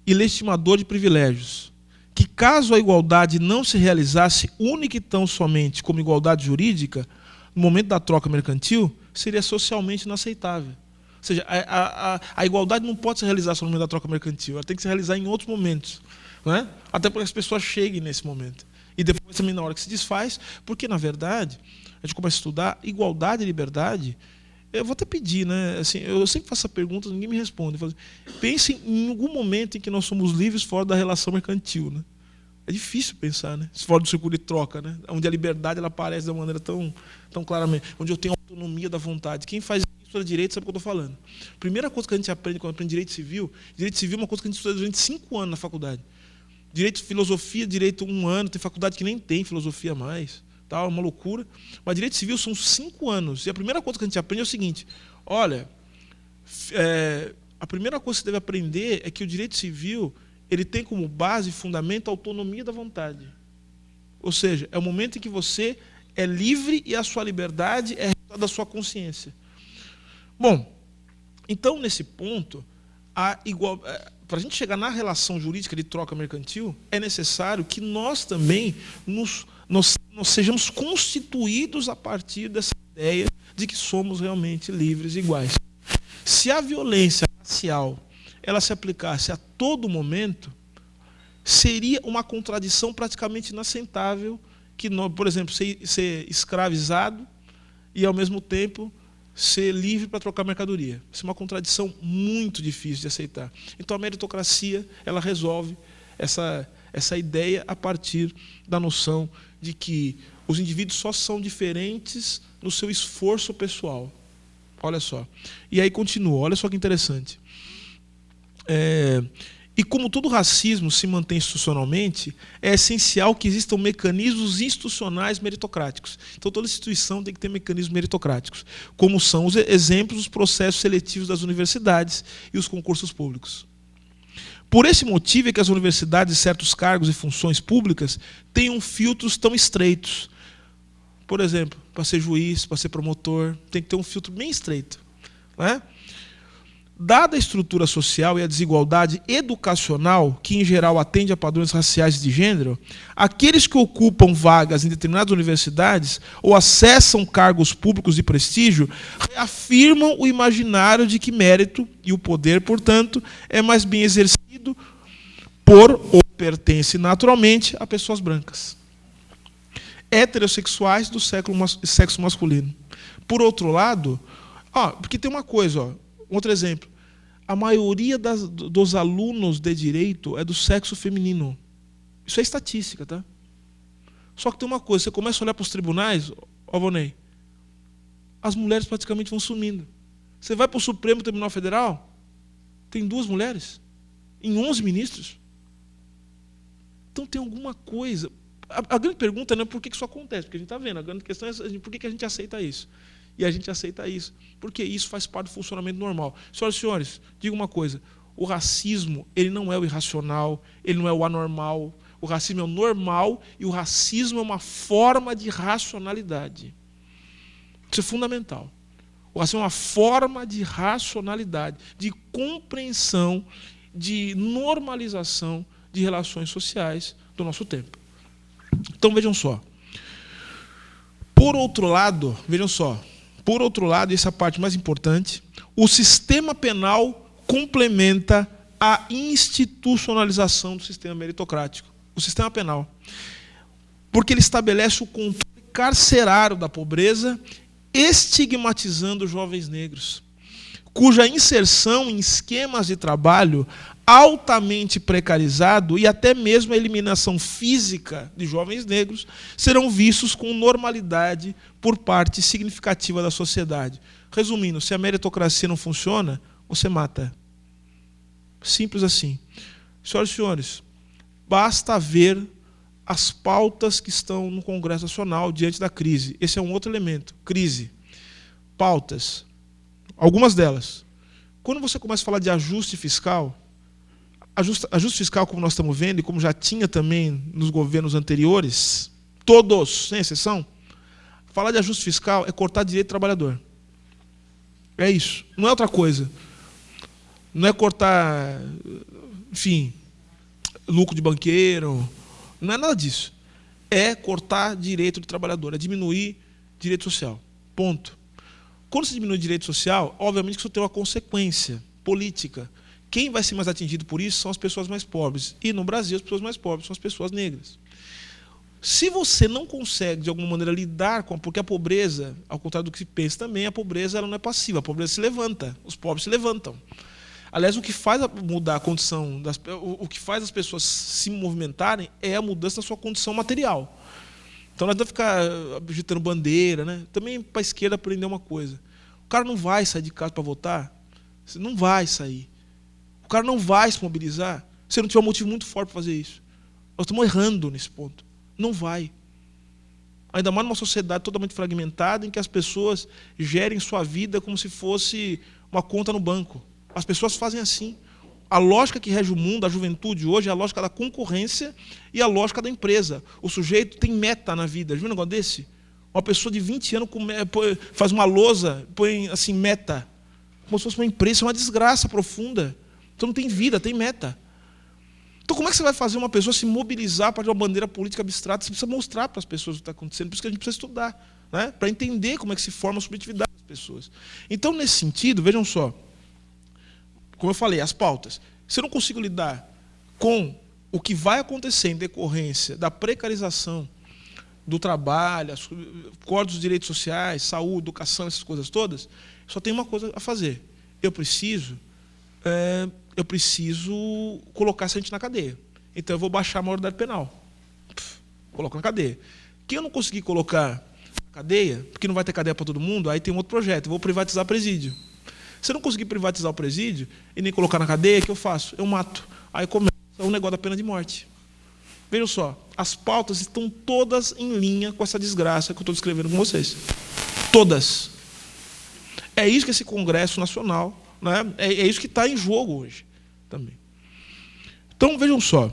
e legitimador de privilégios, que caso a igualdade não se realizasse única e tão somente como igualdade jurídica, no momento da troca mercantil, seria socialmente inaceitável. Ou seja, a igualdade não pode se realizar só no momento da troca mercantil, ela tem que se realizar em outros momentos, não é? Até para que as pessoas cheguem nesse momento. E depois também na hora que se desfaz, porque, na verdade, a gente começa a estudar igualdade e liberdade. Eu vou até pedir, né? Assim, eu sempre faço essa pergunta, ninguém me responde. Pensem em algum momento em que nós somos livres fora da relação mercantil, né? É difícil pensar, né? Fora do circuito de troca, né? Onde a liberdade ela aparece de uma maneira tão claramente, onde eu tenho autonomia da vontade. Quem faz isso é direito sabe o que eu estou falando. Primeira coisa que a gente aprende quando aprende direito civil é uma coisa que a gente estuda durante 5 anos na faculdade. Direito, filosofia, direito 1 ano, tem faculdade que nem tem filosofia mais. Tá, uma loucura. Mas direito civil são 5 anos. E a primeira coisa que a gente aprende é o seguinte: olha, a primeira coisa que você deve aprender é que o direito civil ele tem como base e fundamento a autonomia da vontade. Ou seja, é o momento em que você é livre e a sua liberdade é resultado da sua consciência. Bom, então, nesse ponto, para a gente chegar na relação jurídica de troca mercantil, é necessário que nós também nós sejamos constituídos a partir dessa ideia de que somos realmente livres e iguais. Se a violência racial ela se aplicasse a todo momento, seria uma contradição praticamente inaceitável que, por exemplo, ser escravizado e, ao mesmo tempo, ser livre para trocar mercadoria. Isso é uma contradição muito difícil de aceitar. Então, a meritocracia ela resolve essa ideia a partir da noção de que os indivíduos só são diferentes no seu esforço pessoal. Olha só. E aí continua, olha só que interessante. E como todo racismo se mantém institucionalmente, é essencial que existam mecanismos institucionais meritocráticos. Então toda instituição tem que ter mecanismos meritocráticos, como são os exemplos dos processos seletivos das universidades e os concursos públicos. Por esse motivo é que as universidades e certos cargos e funções públicas têm filtros tão estreitos. Por exemplo, para ser juiz, para ser promotor, tem que ter um filtro bem estreito. Não é? Dada a estrutura social e a desigualdade educacional, que em geral atende a padrões raciais e de gênero, aqueles que ocupam vagas em determinadas universidades ou acessam cargos públicos de prestígio reafirmam o imaginário de que mérito e o poder, portanto, é mais bem exercido por ou pertence naturalmente a pessoas brancas, heterossexuais do sexo masculino. Por outro lado, porque tem uma coisa, outro exemplo. A maioria dos alunos de direito é do sexo feminino. Isso é estatística, tá? Só que tem uma coisa, você começa a olhar para os tribunais, Vonei, as mulheres praticamente vão sumindo. Você vai para o Supremo Tribunal Federal, tem 2 mulheres, em 11 ministros. Então tem alguma coisa. A grande pergunta não é por que isso acontece, porque a gente está vendo. A grande questão é por que a gente aceita isso. E a gente aceita isso, porque isso faz parte do funcionamento normal. Senhoras e senhores, diga uma coisa, o racismo ele não é o irracional, ele não é o anormal, o racismo é o normal e o racismo é uma forma de racionalidade. Isso é fundamental. O racismo é uma forma de racionalidade, de compreensão, de normalização de relações sociais do nosso tempo. Então vejam só. Por outro lado, e essa é a parte mais importante, o sistema penal complementa a institucionalização do sistema meritocrático. O sistema penal. Porque ele estabelece o controle carcerário da pobreza, estigmatizando jovens negros, cuja inserção em esquemas de trabalho altamente precarizado e até mesmo a eliminação física de jovens negros serão vistos com normalidade por parte significativa da sociedade. Resumindo, se a meritocracia não funciona, você mata. Simples assim. Senhoras e senhores, basta ver as pautas que estão no Congresso Nacional diante da crise. Esse é um outro elemento. Crise. Pautas. Algumas delas. Quando você começa a falar de ajuste fiscal, ajuste fiscal, como nós estamos vendo, e como já tinha também nos governos anteriores, todos, sem exceção, falar de ajuste fiscal é cortar direito do trabalhador. É isso, não é outra coisa. Não é cortar, enfim, lucro de banqueiro, não é nada disso. É cortar direito do trabalhador, é diminuir direito social. Ponto. Quando se diminui direito social, obviamente que isso tem uma consequência política. Quem vai ser mais atingido por isso são as pessoas mais pobres. E no Brasil, as pessoas mais pobres são as pessoas negras. Se você não consegue, de alguma maneira, lidar com... Porque a pobreza, ao contrário do que se pensa também, a pobreza ela não é passiva, a pobreza se levanta, os pobres se levantam. Aliás, o que faz mudar a condição, o que faz as pessoas se movimentarem é a mudança da sua condição material. Então, não adianta ficar agitando bandeira, né? Também, para a esquerda, aprender uma coisa. O cara não vai sair de casa para votar, você não vai sair. O cara não vai se mobilizar se não tiver um motivo muito forte para fazer isso. Nós estamos errando nesse ponto. Não vai. Ainda mais numa sociedade totalmente fragmentada, em que as pessoas gerem sua vida como se fosse uma conta no banco. As pessoas fazem assim. A lógica que rege o mundo, a juventude hoje, é a lógica da concorrência e a lógica da empresa. O sujeito tem meta na vida. Já viu um negócio desse? Uma pessoa de 20 anos faz uma lousa, põe assim, meta. Como se fosse uma empresa, isso é uma desgraça profunda. Então não tem vida, tem meta. Então como é que você vai fazer uma pessoa se mobilizar para uma bandeira política abstrata? Você precisa mostrar para as pessoas o que está acontecendo, por isso que a gente precisa estudar, né? Para entender como é que se forma a subjetividade das pessoas. Então, nesse sentido, vejam só, como eu falei, as pautas. Se eu não consigo lidar com o que vai acontecer em decorrência da precarização do trabalho, cortes dos direitos sociais, saúde, educação, essas coisas todas, só tem uma coisa a fazer. Eu preciso colocar essa gente na cadeia. Então eu vou baixar a maioridade penal. Coloco na cadeia. Quem eu não conseguir colocar na cadeia, porque não vai ter cadeia para todo mundo, aí tem um outro projeto, eu vou privatizar presídio. Se eu não conseguir privatizar o presídio e nem colocar na cadeia, o que eu faço? Eu mato. Aí começa o negócio da pena de morte. Vejam só, as pautas estão todas em linha com essa desgraça que eu estou descrevendo com vocês. Todas. É isso que esse Congresso Nacional, né, é isso que está em jogo hoje também. Então, vejam só,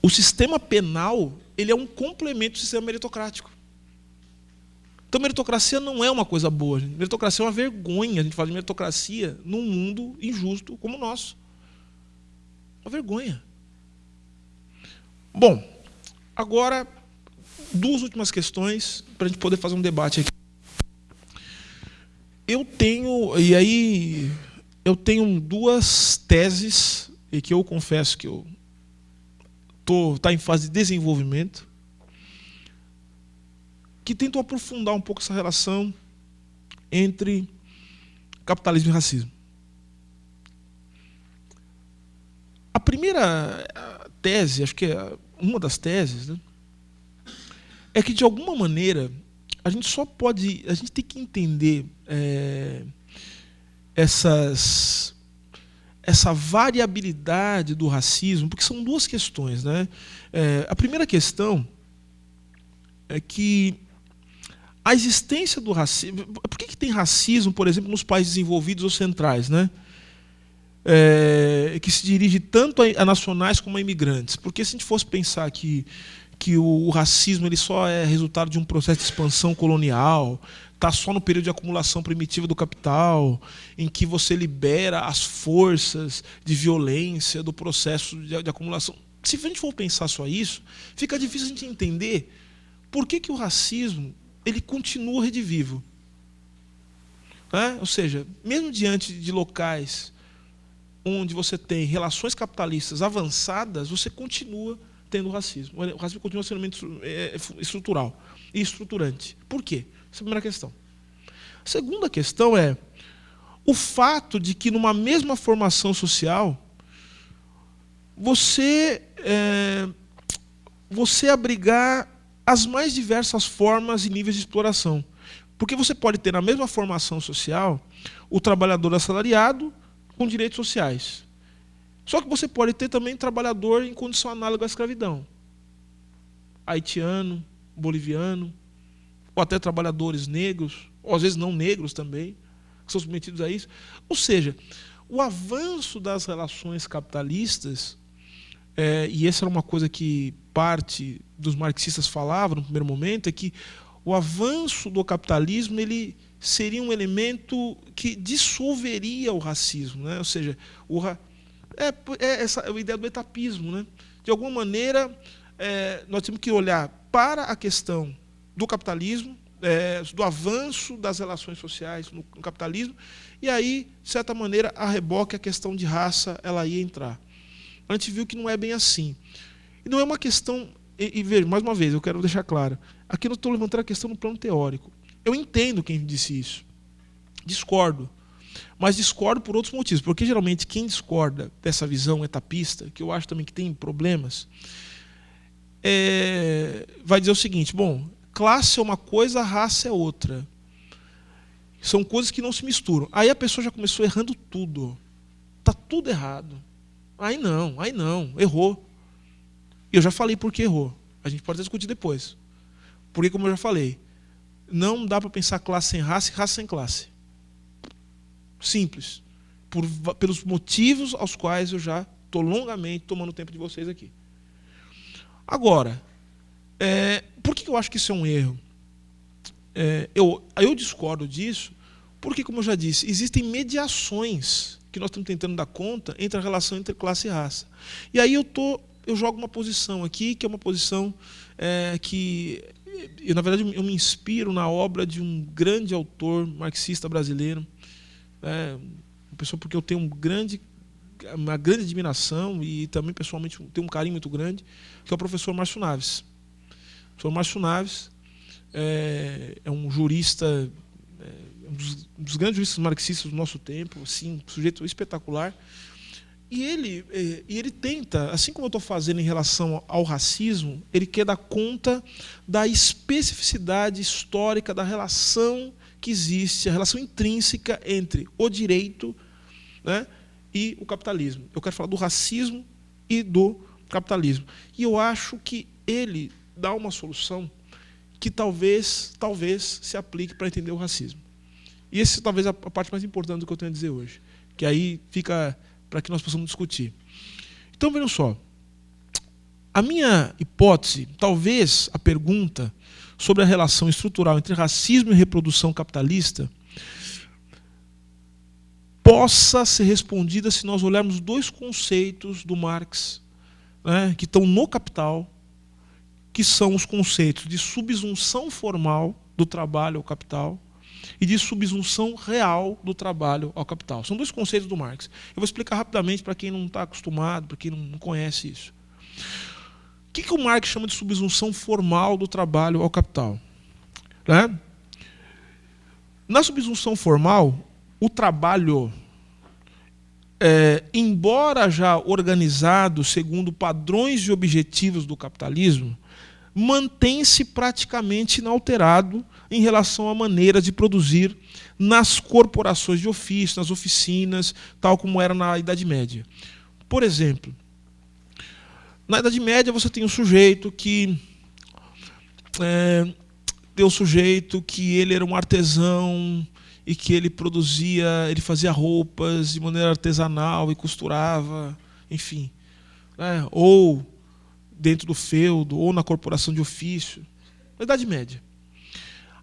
o sistema penal ele é um complemento do sistema meritocrático. Então, meritocracia não é uma coisa boa. Gente. Meritocracia é uma vergonha. A gente fala de meritocracia num mundo injusto como o nosso. Uma vergonha. Bom, agora, duas últimas questões para a gente poder fazer um debate aqui. Eu tenho duas teses, e que eu confesso que eu está em fase de desenvolvimento, que tentam aprofundar um pouco essa relação entre capitalismo e racismo. A primeira tese, acho que é uma das teses, né, é que, de alguma maneira, a gente tem que entender essa variabilidade do racismo, porque são duas questões, né? A primeira questão é que a existência do racismo... Por que tem racismo, por exemplo, nos países desenvolvidos ou centrais, né? Que se dirige tanto a nacionais como a imigrantes? Porque se a gente fosse pensar que o racismo ele só é resultado de um processo de expansão colonial, está só no período de acumulação primitiva do capital, em que você libera as forças de violência do processo de acumulação. Se a gente for pensar só isso, fica difícil a gente entender por que o racismo ele continua redivivo. Ou seja, mesmo diante de locais onde você tem relações capitalistas avançadas, você continua tendo racismo. O racismo continua sendo estrutural e estruturante. Por quê? Essa é a primeira questão. A segunda questão é o fato de que, numa mesma formação social, você abrigar as mais diversas formas e níveis de exploração. Porque você pode ter, na mesma formação social, o trabalhador assalariado com direitos sociais. Só que você pode ter também trabalhador em condição análoga à escravidão. Haitiano, boliviano, ou até trabalhadores negros, ou às vezes não negros também, que são submetidos a isso. Ou seja, o avanço das relações capitalistas, e essa era uma coisa que parte dos marxistas falavam no primeiro momento, é que o avanço do capitalismo ele seria um elemento que dissolveria o racismo, né? Ou seja, essa é a ideia do etapismo, né? De alguma maneira, nós temos que olhar para a questão do capitalismo, do avanço das relações sociais no capitalismo, e aí, de certa maneira, a reboque, a questão de raça, ela ia entrar. A gente viu que não é bem assim. E não é uma questão... E veja, mais uma vez, eu quero deixar claro, aqui eu estou levantando a questão no plano teórico. Eu entendo quem disse isso. Discordo. Mas discordo por outros motivos. Porque, geralmente, quem discorda dessa visão etapista, que eu acho também que tem problemas, vai dizer o seguinte, bom, classe é uma coisa, raça é outra. São coisas que não se misturam. Aí a pessoa já começou errando tudo. Está tudo errado. Aí não, errou. Eu já falei por que errou. A gente pode discutir depois. Porque, como eu já falei, não dá para pensar classe sem raça e raça sem classe. Simples. Pelos motivos aos quais eu já estou longamente tomando tempo de vocês aqui. Agora, por que eu acho que isso é um erro? Eu discordo disso porque, como eu já disse, existem mediações que nós estamos tentando dar conta entre a relação entre classe e raça. E aí eu jogo uma posição aqui, que é uma posição que, na verdade, eu me inspiro na obra de um grande autor marxista brasileiro, uma pessoa porque eu tenho uma grande admiração e também, pessoalmente, tenho um carinho muito grande, que é o professor Márcio Naves. O professor Márcio Naves é um jurista, um dos grandes juristas marxistas do nosso tempo, assim, um sujeito espetacular. E ele tenta, assim como eu estou fazendo em relação ao racismo, ele quer dar conta da especificidade histórica da relação que existe, a relação intrínseca entre o direito, né, e o capitalismo. Eu quero falar do racismo e do capitalismo. E eu acho que ele dá uma solução que talvez se aplique para entender o racismo. E essa talvez a parte mais importante do que eu tenho a dizer hoje, que aí fica para que nós possamos discutir. Então, vejam só. A minha hipótese, talvez a pergunta sobre a relação estrutural entre racismo e reprodução capitalista possa ser respondida se nós olharmos dois conceitos do Marx, né, que estão no Capital, que são os conceitos de subsunção formal do trabalho ao capital e de subsunção real do trabalho ao capital. São dois conceitos do Marx. Eu vou explicar rapidamente para quem não está acostumado, para quem não conhece isso. O que o Marx chama de subsunção formal do trabalho ao capital? Né? Na subsunção formal, o trabalho, embora já organizado segundo padrões e objetivos do capitalismo, mantém-se praticamente inalterado em relação à maneira de produzir nas corporações de ofício, nas oficinas, tal como era na Idade Média. Por exemplo, na Idade Média você tem um sujeito que ele era um artesão e que ele fazia roupas de maneira artesanal e costurava, enfim, né? Ou dentro do feudo, ou na corporação de ofício, na Idade Média.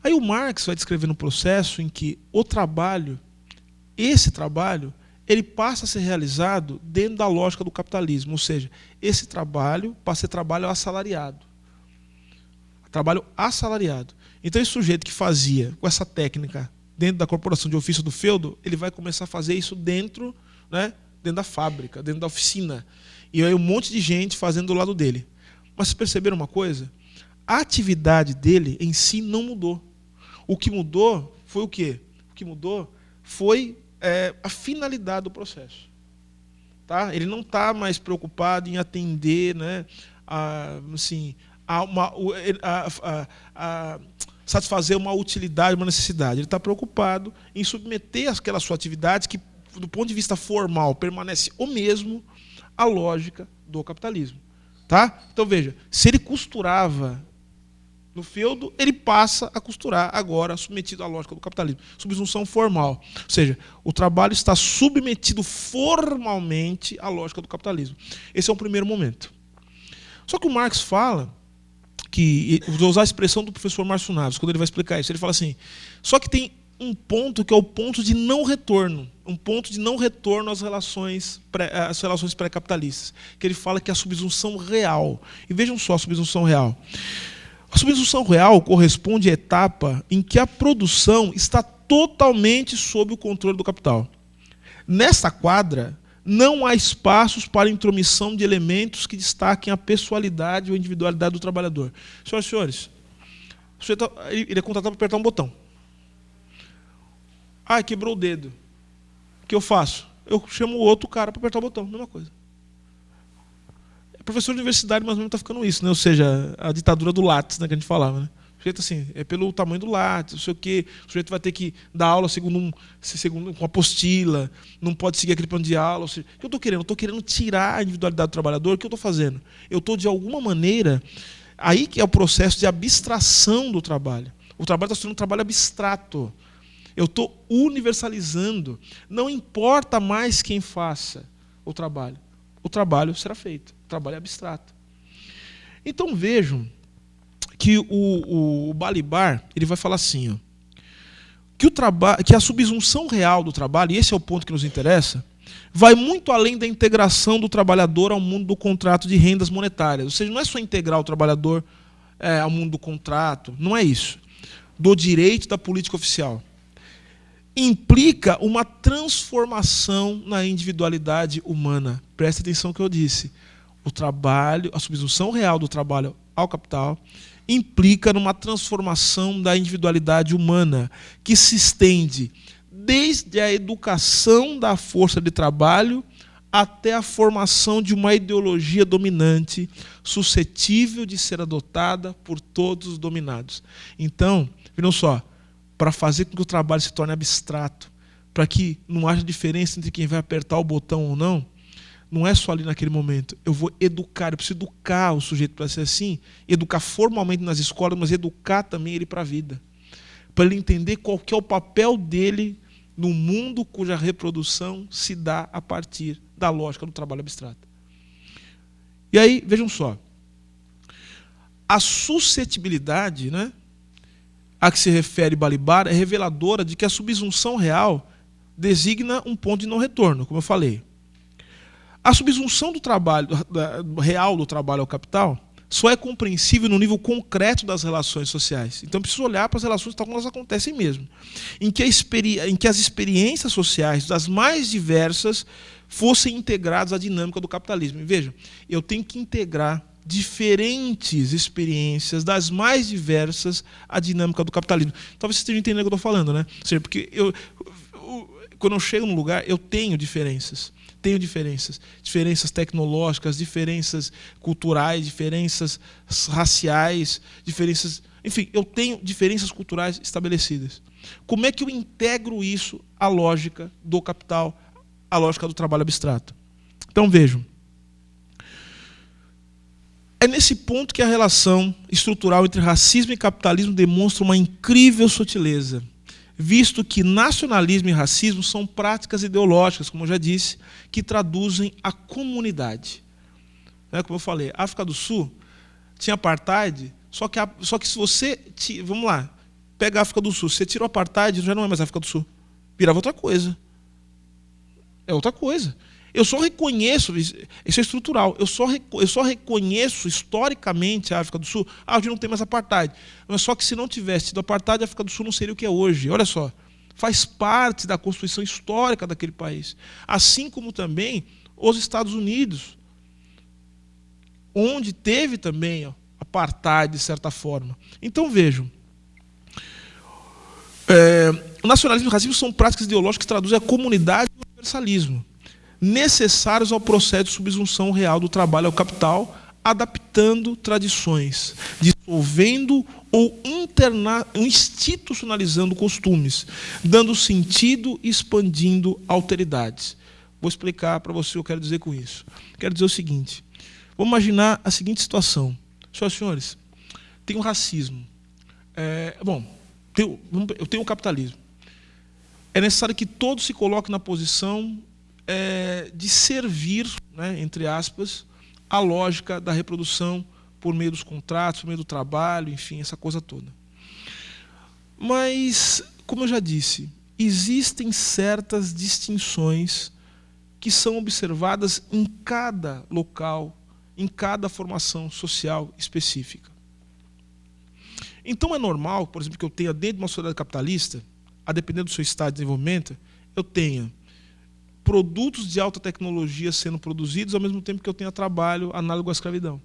Aí o Marx vai descrever um processo em que esse trabalho, ele passa a ser realizado dentro da lógica do capitalismo, ou seja, esse trabalho passa a ser trabalho assalariado. Trabalho assalariado. Então esse sujeito que fazia com essa técnica dentro da corporação de ofício do feudo, ele vai começar a fazer isso dentro, né, dentro da fábrica, dentro da oficina. E aí um monte de gente fazendo do lado dele. Mas vocês perceberam uma coisa? A atividade dele em si não mudou. O que mudou foi o quê? O que mudou foi a finalidade do processo. Tá? Ele não está mais preocupado em atender, né, satisfazer uma utilidade, uma necessidade. Ele está preocupado em submeter aquela sua atividade que, do ponto de vista formal, permanece o mesmo à lógica do capitalismo. Tá? Então, veja, se ele costurava no feudo, ele passa a costurar agora, submetido à lógica do capitalismo. Subsunção formal. Ou seja, o trabalho está submetido formalmente à lógica do capitalismo. Esse é o primeiro momento. Só que o Marx fala que... Vou usar a expressão do professor Márcio Naves, quando ele vai explicar isso. Ele fala assim, só que tem um ponto que é o ponto de não retorno. Um ponto de não retorno às relações pré-capitalistas. Que ele fala que é a subsunção real. E vejam só a subsunção real. A subsunção real corresponde à etapa em que a produção está totalmente sob o controle do capital. Nesta quadra, não há espaços para intromissão de elementos que destaquem a pessoalidade ou a individualidade do trabalhador. Senhoras e senhores, o sujeito, ele é contratado para apertar um botão. Ah, quebrou o dedo. O que eu faço? Eu chamo o outro cara para apertar o botão. Mesma coisa. Professor de universidade, mais ou menos, está ficando isso, né? Ou seja, a ditadura do látis, né, que a gente falava. Né? O sujeito, assim, é pelo tamanho do látis, não sei o quê. O sujeito vai ter que dar aula segundo uma apostila, não pode seguir aquele plano de aula. Ou seja, o que eu estou querendo? Eu estou querendo tirar a individualidade do trabalhador. O que eu estou fazendo? Eu estou, de alguma maneira, aí que é o processo de abstração do trabalho. O trabalho está sendo um trabalho abstrato. Eu estou universalizando. Não importa mais quem faça o trabalho será feito. O trabalho é abstrato. Então vejam que o Balibar ele vai falar assim, ó, que a subsunção real do trabalho, e esse é o ponto que nos interessa, vai muito além da integração do trabalhador ao mundo do contrato de rendas monetárias. Ou seja, não é só integrar o trabalhador ao mundo do contrato, não é isso. Do direito da política oficial. Implica uma transformação na individualidade humana. Preste atenção no que eu disse. O trabalho, a subsunção real do trabalho ao capital, implica numa transformação da individualidade humana, que se estende desde a educação da força de trabalho até a formação de uma ideologia dominante, suscetível de ser adotada por todos os dominados. Então, viram só, para fazer com que o trabalho se torne abstrato, para que não haja diferença entre quem vai apertar o botão ou não é só ali naquele momento. Eu vou educar, eu preciso educar o sujeito para ser assim, educar formalmente nas escolas, mas educar também ele para a vida. Para ele entender qual que é o papel dele no mundo cuja reprodução se dá a partir da lógica do trabalho abstrato. E aí, vejam só, a suscetibilidade, né, a que se refere Balibar é reveladora de que a subsunção real designa um ponto de não retorno, como eu falei. A subsunção do trabalho real do trabalho ao capital só é compreensível no nível concreto das relações sociais. Então, preciso olhar para as relações tal como elas acontecem mesmo. Em que as experiências sociais das mais diversas fossem integradas à dinâmica do capitalismo. E vejam, eu tenho que integrar diferentes experiências das mais diversas à dinâmica do capitalismo. Talvez vocês estejam entendendo o que eu estou falando, né? Ou seja, porque quando eu chego num lugar, eu tenho diferenças. Diferenças tecnológicas, diferenças culturais, diferenças raciais, diferenças... Enfim, eu tenho diferenças culturais estabelecidas. Como é que eu integro isso à lógica do capital, à lógica do trabalho abstrato? Então, vejam. É nesse ponto que a relação estrutural entre racismo e capitalismo demonstra uma incrível sutileza, visto que nacionalismo e racismo são práticas ideológicas, como eu já disse, que traduzem a comunidade. Como eu falei, a África do Sul tinha apartheid, só que se você... Vamos lá, pega a África do Sul, você tira o apartheid, já não é mais África do Sul. Virava outra coisa. É outra coisa. Eu só reconheço, isso é estrutural, eu só reconheço historicamente a África do Sul, hoje não tem mais apartheid. Mas só que se não tivesse tido apartheid, a África do Sul não seria o que é hoje. Olha só, faz parte da constituição histórica daquele país. Assim como também os Estados Unidos, onde teve também apartheid, de certa forma. Então vejam, o nacionalismo e o racismo são práticas ideológicas que traduzem a comunidade e o universalismo, necessários ao processo de subsunção real do trabalho ao capital, adaptando tradições, dissolvendo ou institucionalizando costumes, dando sentido e expandindo alteridades. Vou explicar para você o que eu quero dizer com isso. Quero dizer o seguinte, vamos imaginar a seguinte situação. Senhoras e senhores, tem o racismo. Eu tenho o capitalismo. É necessário que todos se coloquem na posição de servir, né, entre aspas, a lógica da reprodução por meio dos contratos, por meio do trabalho, enfim, essa coisa toda. Mas, como eu já disse, existem certas distinções que são observadas em cada local, em cada formação social específica. Então é normal, por exemplo, que eu tenha dentro de uma sociedade capitalista, a depender do seu estado de desenvolvimento, eu tenha produtos de alta tecnologia sendo produzidos ao mesmo tempo que eu tenha trabalho análogo à escravidão.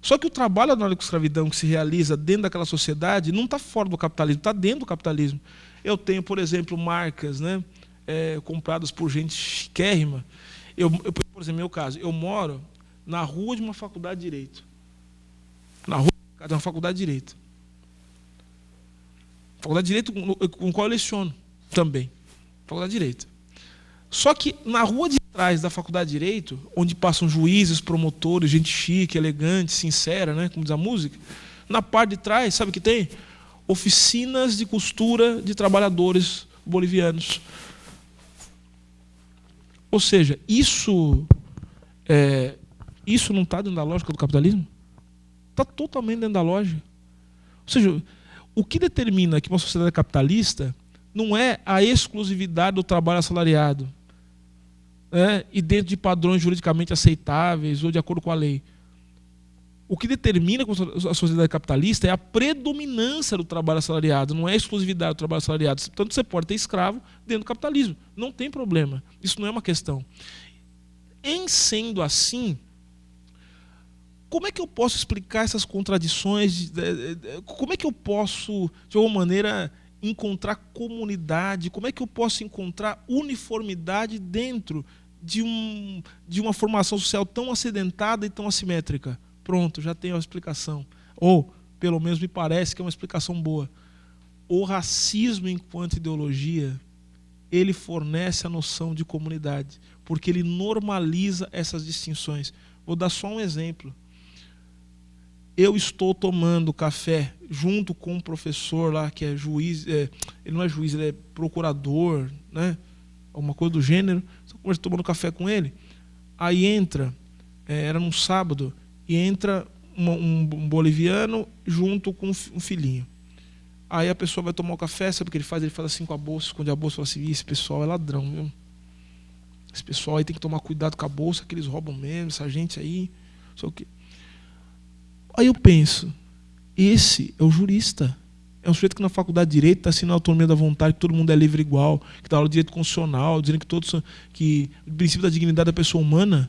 Só que o trabalho análogo à escravidão que se realiza dentro daquela sociedade não está fora do capitalismo, está dentro do capitalismo. Eu tenho, por exemplo, marcas, né, compradas por gente chiquérrima. Por exemplo, no meu caso, eu moro na rua de uma faculdade de Direito. Na rua de uma faculdade de Direito. Faculdade de Direito com qual eu leciono também. Faculdade de Direito. Só que na rua de trás da Faculdade de Direito, onde passam juízes, promotores, gente chique, elegante, sincera, né, como diz a música, na parte de trás, sabe o que tem? Oficinas de costura de trabalhadores bolivianos. Ou seja, isso não está dentro da lógica do capitalismo? Está totalmente dentro da lógica. Ou seja, o que determina que uma sociedade capitalista não é a exclusividade do trabalho assalariado, e dentro de padrões juridicamente aceitáveis ou de acordo com a lei. O que determina a sociedade capitalista é a predominância do trabalho assalariado, não é a exclusividade do trabalho assalariado. Portanto, você pode ter escravo dentro do capitalismo. Não tem problema. Isso não é uma questão. Em sendo assim, como é que eu posso explicar essas contradições? Como é que eu posso, de alguma maneira, encontrar comunidade? Como é que eu posso encontrar uniformidade dentro de uma formação social tão acidentada e tão assimétrica? Pronto, já tenho a explicação. Ou, pelo menos me parece que é uma explicação boa. O racismo enquanto ideologia, ele fornece a noção de comunidade, porque ele normaliza essas distinções. Vou dar só um exemplo. Eu estou tomando café junto com um professor lá que é juiz, ele não é juiz, ele é procurador, né? Alguma coisa do gênero. Estou tomando café com ele. Aí entra, era num sábado, e entra um boliviano junto com um filhinho. Aí a pessoa vai tomar o café, sabe o que ele faz? Ele faz assim com a bolsa, esconde a bolsa e fala assim: esse pessoal é ladrão, viu? Esse pessoal aí tem que tomar cuidado com a bolsa, que eles roubam mesmo, essa gente aí, não sei o quê. Aí eu penso, esse é o jurista. É um sujeito que na faculdade de Direito está assinando a autonomia da vontade, que todo mundo é livre igual, que dá aula de direito constitucional, dizendo que o princípio da dignidade da pessoa humana.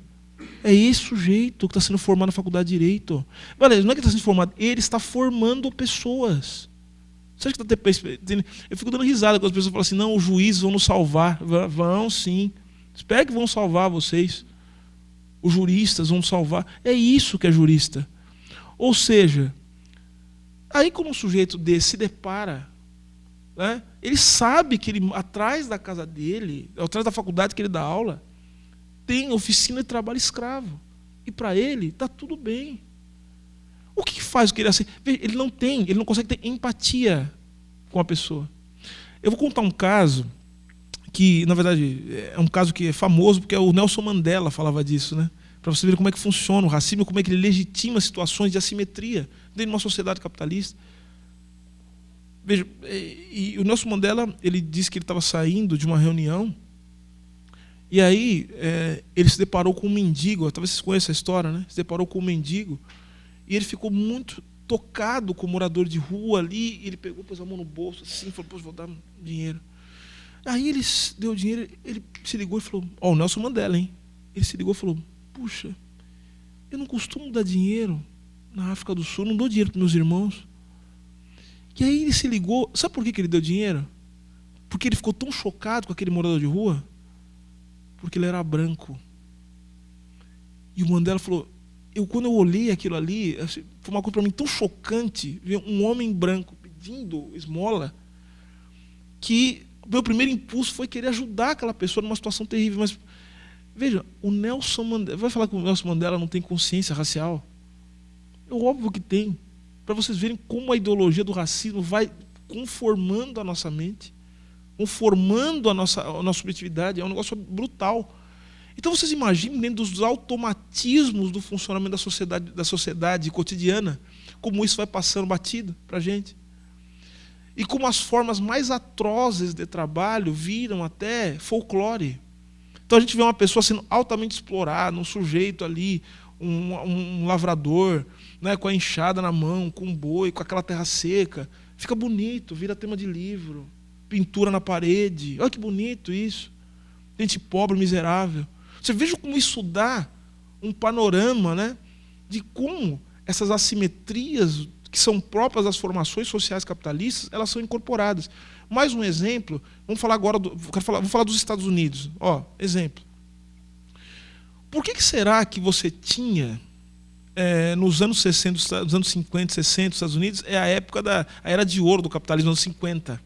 É esse sujeito que está sendo formado na faculdade de Direito. Beleza, não é que está sendo formado, ele está formando pessoas. Você acha que está... Eu fico dando risada quando as pessoas falam assim: não, os juízes vão nos salvar. Vão sim. Espero que vão salvar vocês. Os juristas vão salvar. É isso que é jurista. Ou seja, aí quando um sujeito desse se depara, né, ele sabe que ele, atrás da casa dele, atrás da faculdade que ele dá aula, tem oficina de trabalho escravo. E para ele está tudo bem. O que faz o que ele assim? Ele não consegue ter empatia com a pessoa. Eu vou contar um caso que, na verdade, é um caso que é famoso porque o Nelson Mandela falava disso, né? Para você ver como é que funciona o racismo, como é que ele legitima situações de assimetria dentro de uma sociedade capitalista. Veja, e o Nelson Mandela, ele disse que ele estava saindo de uma reunião e aí ele se deparou com um mendigo. Talvez vocês conheçam essa história, né? Se deparou com um mendigo e ele ficou muito tocado com o morador de rua ali. E ele pegou, pôs a mão no bolso assim, falou: pô, vou dar dinheiro. Aí ele deu dinheiro, ele se ligou e falou: ó, o Nelson Mandela, hein? Ele se ligou e falou: puxa, eu não costumo dar dinheiro na África do Sul, não dou dinheiro para meus irmãos. E aí ele se ligou, sabe por que ele deu dinheiro? Porque ele ficou tão chocado com aquele morador de rua, porque ele era branco. E o Mandela falou: quando eu olhei aquilo ali, foi uma coisa para mim tão chocante, ver um homem branco pedindo esmola, que o meu primeiro impulso foi querer ajudar aquela pessoa numa situação terrível. Mas veja, o Nelson Mandela, vai falar que o Nelson Mandela não tem consciência racial? É óbvio que tem. Para vocês verem como a ideologia do racismo vai conformando a nossa mente, conformando a nossa subjetividade. É um negócio brutal. Então vocês imaginem, dentro dos automatismos do funcionamento da sociedade cotidiana, como isso vai passando batido para a gente. E como as formas mais atrozes de trabalho viram até folclore. Então a gente vê uma pessoa sendo altamente explorada, um sujeito ali, um lavrador, né, com a enxada na mão, com um boi, com aquela terra seca. Fica bonito, vira tema de livro, pintura na parede. Olha que bonito isso. Gente pobre, miserável. Você veja como isso dá um panorama, né, de como essas assimetrias que são próprias das formações sociais capitalistas, elas são incorporadas. Mais um exemplo, vamos falar agora, vou falar dos Estados Unidos. Ó, exemplo. Por que será que você tinha, nos anos 60, nos anos 50, 60, nos Estados Unidos, é a época a era de ouro do capitalismo, nos anos 50.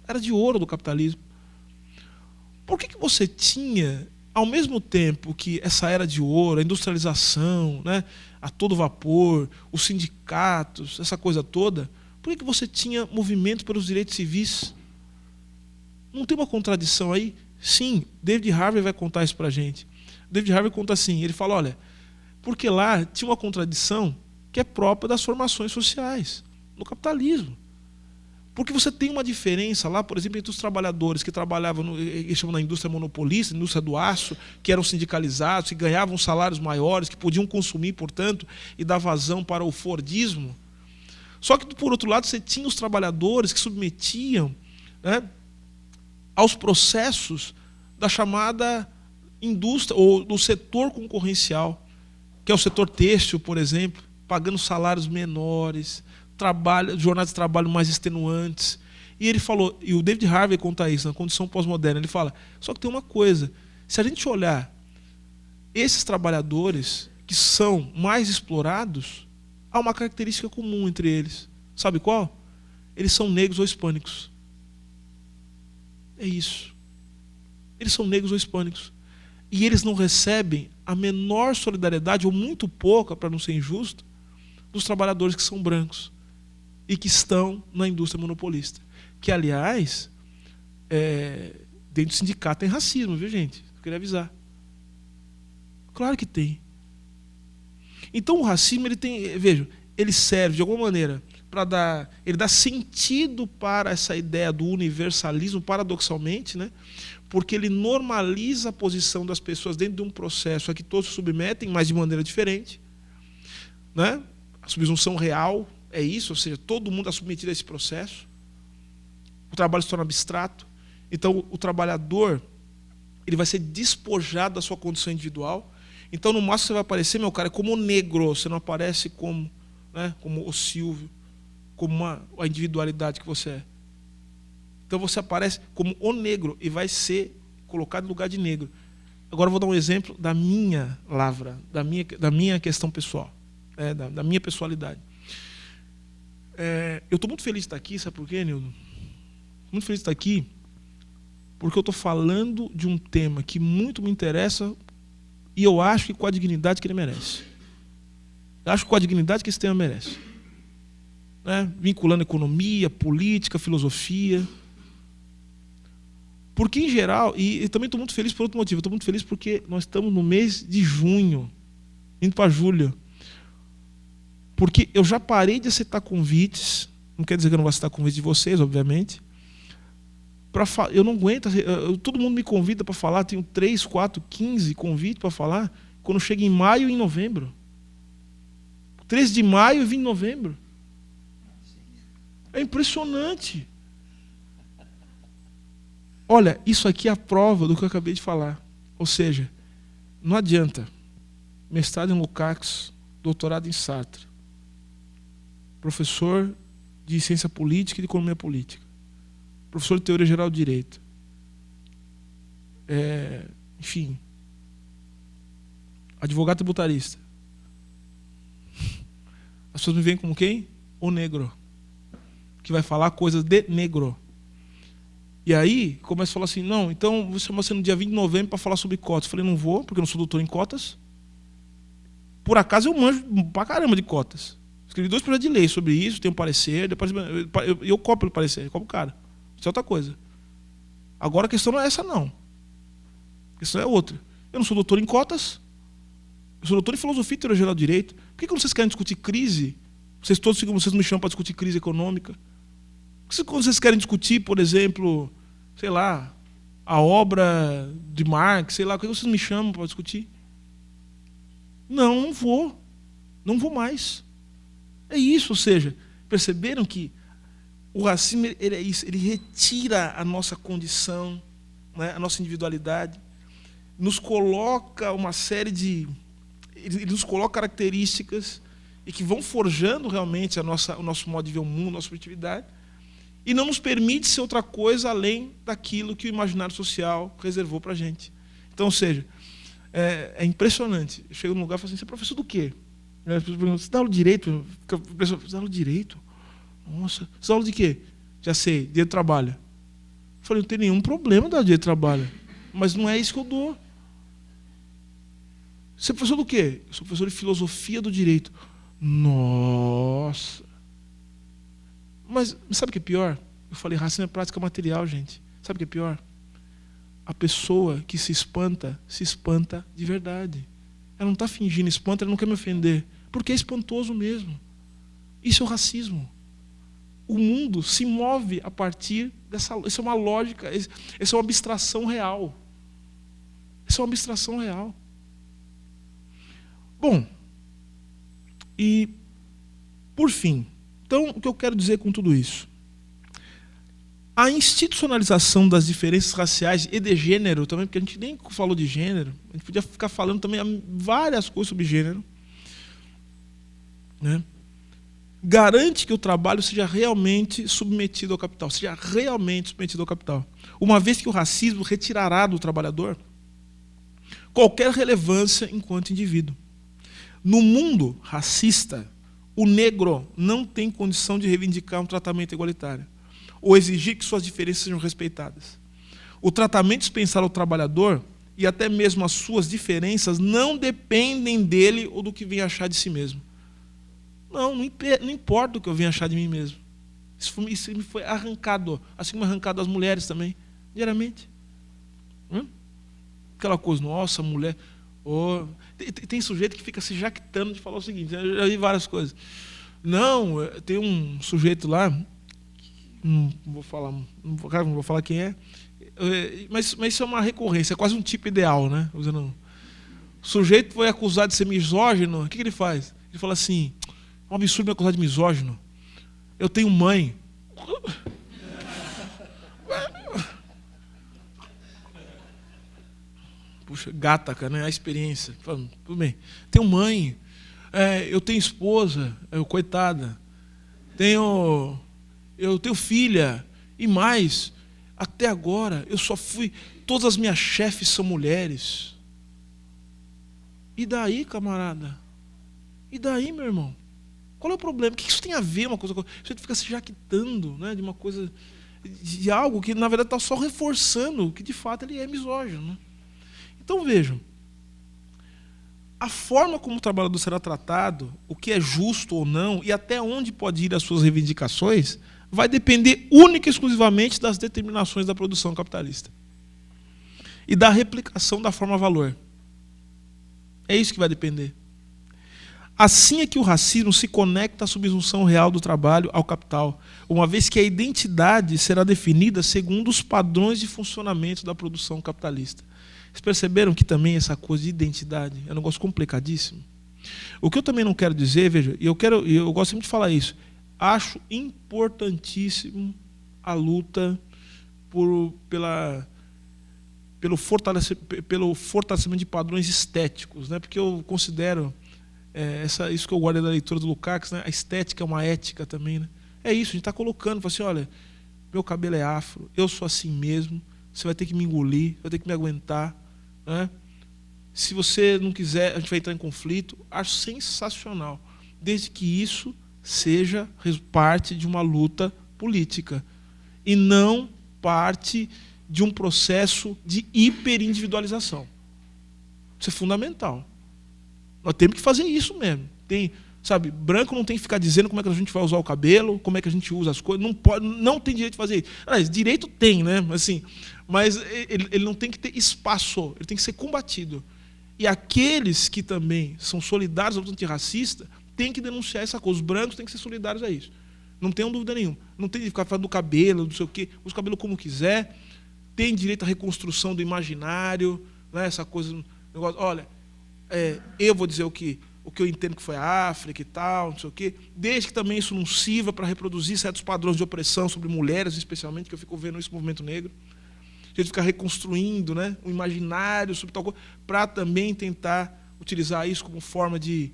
Era de ouro do capitalismo. Por que você tinha, ao mesmo tempo que essa era de ouro, a industrialização, né, a todo vapor, os sindicatos, essa coisa toda, por que você tinha movimento pelos direitos civis? Não tem uma contradição aí? Sim, David Harvey vai contar isso para a gente. David Harvey conta assim, ele fala, olha, porque lá tinha uma contradição que é própria das formações sociais, no capitalismo. Porque você tem uma diferença lá, por exemplo, entre os trabalhadores que trabalhavam eles chamam na indústria monopolista, indústria do aço, que eram sindicalizados, que ganhavam salários maiores, que podiam consumir, portanto, e dar vazão para o fordismo. Só que, por outro lado, você tinha os trabalhadores que submetiam, né, aos processos da chamada indústria, ou do setor concorrencial, que é o setor têxtil, por exemplo, pagando salários menores, jornadas de trabalho mais extenuantes. E ele falou, e o David Harvey conta isso na condição pós-moderna, ele fala, só que tem uma coisa, se a gente olhar esses trabalhadores que são mais explorados, há uma característica comum entre eles. Sabe qual? Eles são negros ou hispânicos. É isso. Eles são negros ou hispânicos. E eles não recebem a menor solidariedade, ou muito pouca, para não ser injusto, dos trabalhadores que são brancos e que estão na indústria monopolista. Que, aliás, dentro do sindicato tem racismo, viu, gente? Eu queria avisar. Claro que tem. Então o racismo, ele serve de alguma maneira para ele dá sentido para essa ideia do universalismo, paradoxalmente, né? Porque ele normaliza a posição das pessoas dentro de um processo a que todos se submetem, mas de maneira diferente, né? A subsunção real é isso, ou seja, todo mundo é submetido a esse processo. O trabalho se torna abstrato. Então, o trabalhador ele vai ser despojado da sua condição individual. Então, no máximo, você vai aparecer, meu cara, como o negro. Você não aparece como, né, como o Silvio, como a individualidade que você é. Então, você aparece como o negro e vai ser colocado no lugar de negro. Agora, eu vou dar um exemplo da minha lavra, da minha questão pessoal, da minha pessoalidade. Eu estou muito feliz de estar aqui, sabe por quê, Nildo? Muito feliz de estar aqui porque eu estou falando de um tema que muito me interessa e eu acho que com a dignidade que ele merece. Eu acho que com a dignidade que esse tema merece. Né? Vinculando economia, política, filosofia. Porque, em geral, e também estou muito feliz por outro motivo, estou muito feliz porque nós estamos no mês de junho, indo para julho. Porque eu já parei de aceitar convites, não quer dizer que eu não vou aceitar convites de vocês, obviamente. Eu não aguento, todo mundo me convida para falar, tenho 3, 4, 15 convites para falar, quando chega em maio e em novembro. 13 de maio e 20 de novembro. É impressionante. Olha, isso aqui é a prova do que eu acabei de falar. Ou seja, não adianta. Mestrado em Lukács, doutorado em Sartre. Professor de ciência política e de economia política. Professor de teoria geral do direito. Enfim. Advogado tributarista. As pessoas me veem como quem? O negro. Que vai falar coisas de negro. E aí, começa a falar assim, não, então vou chamar você no dia 20 de novembro para falar sobre cotas. Eu falei, não vou, porque eu não sou doutor em cotas. Por acaso eu manjo pra caramba de cotas. Escrevi 2 projetos de lei sobre isso, tenho um parecer, depois eu copio o parecer, eu copio o cara. Isso é outra coisa. Agora a questão não é essa, não. A questão é outra. Eu não sou doutor em cotas. Eu sou doutor em filosofia e teoria geral do direito. Por que quando vocês querem discutir crise, vocês me chamam para discutir crise econômica? Por que quando vocês querem discutir, por exemplo, sei lá, a obra de Marx, sei lá, o que vocês me chamam para discutir? Não vou. Não vou mais. É isso, ou seja, perceberam que o racismo ele é isso, ele retira a nossa condição, né, a nossa individualidade, nos coloca uma série de... Ele nos coloca características e que vão forjando realmente o nosso modo de ver o mundo, a nossa subjetividade, e não nos permite ser outra coisa além daquilo que o imaginário social reservou para a gente. Então, ou seja, é impressionante. Eu chego num lugar e falo assim, você é professor do quê? Você dá aula de direito? Você dá aula de direito? Nossa, você dá aula de quê? Já sei, direito do trabalho. Eu falei, não tem nenhum problema dar direito do trabalho, mas não é isso que eu dou. Você é professor do quê? Eu sou professor de filosofia do direito. Nossa. Mas sabe o que é pior? Eu falei, racismo é prática material, gente. Sabe o que é pior? A pessoa que se espanta de verdade. Ela não está fingindo espanto, ela não quer me ofender. Porque é espantoso mesmo. Isso é o racismo. O mundo se move a partir dessa... Isso é uma lógica, isso é uma abstração real. Isso é uma abstração real. Bom, e por fim, então o que eu quero dizer com tudo isso? A institucionalização das diferenças raciais e de gênero também, porque a gente nem falou de gênero, a gente podia ficar falando também várias coisas sobre gênero, né? Garante que o trabalho seja realmente submetido ao capital, uma vez que o racismo retirará do trabalhador qualquer relevância enquanto indivíduo. No mundo racista, o negro não tem condição de reivindicar um tratamento igualitário ou exigir que suas diferenças sejam respeitadas. O tratamento dispensado ao trabalhador e até mesmo as suas diferenças não dependem dele ou do que vem achar de si mesmo. Não importa o que eu venho achar de mim mesmo. Isso me foi arrancado, assim como é arrancado das mulheres também, diariamente. Aquela coisa, nossa, mulher... Oh, tem sujeito que fica se jactando de falar o seguinte, eu já vi várias coisas. Não, tem um sujeito lá, não vou falar quem é, mas isso é uma recorrência, é quase um tipo ideal, né? O sujeito foi acusado de ser misógino, o que ele faz? Ele fala assim, é um absurdo me acusar de misógino. Eu tenho mãe. Puxa, gataca, né? A experiência. Tudo bem. Tenho mãe, eu tenho esposa, coitada. Eu tenho filha. E mais, até agora, eu só fui... Todas as minhas chefes são mulheres. E daí, camarada? E daí, meu irmão? Qual é o problema? O que isso tem a ver uma coisa com... Você fica se jactando, né, de uma coisa... De algo que, na verdade, está só reforçando que, de fato, ele é misógino, né? Então, vejam, a forma como o trabalhador será tratado, o que é justo ou não, e até onde pode ir as suas reivindicações, vai depender única e exclusivamente das determinações da produção capitalista e da replicação da forma-valor. É isso que vai depender. Assim é que o racismo se conecta à subsunção real do trabalho ao capital, uma vez que a identidade será definida segundo os padrões de funcionamento da produção capitalista. Vocês perceberam que também essa coisa de identidade é um negócio complicadíssimo? O que eu também não quero dizer, veja, e eu gosto sempre de falar isso, acho importantíssimo a luta pelo fortalecimento de padrões estéticos, né? Porque eu considero isso que eu guardo da leitura do Lukács, né? A estética é uma ética também, né? É isso, a gente está colocando, fala assim, olha, meu cabelo é afro, eu sou assim mesmo, você vai ter que me engolir, vai ter que me aguentar, né? Se você não quiser, a gente vai entrar em conflito. Acho sensacional, desde que isso seja parte de uma luta política e não parte de um processo de hiperindividualização. Isso é fundamental. Nós temos que fazer isso mesmo. Sabe, branco não tem que ficar dizendo como é que a gente vai usar o cabelo, como é que a gente usa as coisas, não pode, não tem direito de fazer isso. Aliás, direito tem, né? Assim, mas ele não tem que ter espaço, ele tem que ser combatido. E aqueles que também são solidários ao luta antirracista têm que denunciar essa coisa. Os brancos têm que ser solidários a isso. Não tenham dúvida nenhuma. Não tem que ficar falando do cabelo, não sei o quê. Usa o cabelo como quiser. Tem direito à reconstrução do imaginário, né? Essa coisa. Negócio, olha, eu vou dizer o que eu entendo que foi a África e tal, não sei o quê, desde que também isso não sirva para reproduzir certos padrões de opressão sobre mulheres, especialmente, que eu fico vendo isso no movimento negro. A gente fica reconstruindo, né, um imaginário sobre tal coisa, para também tentar utilizar isso como forma de,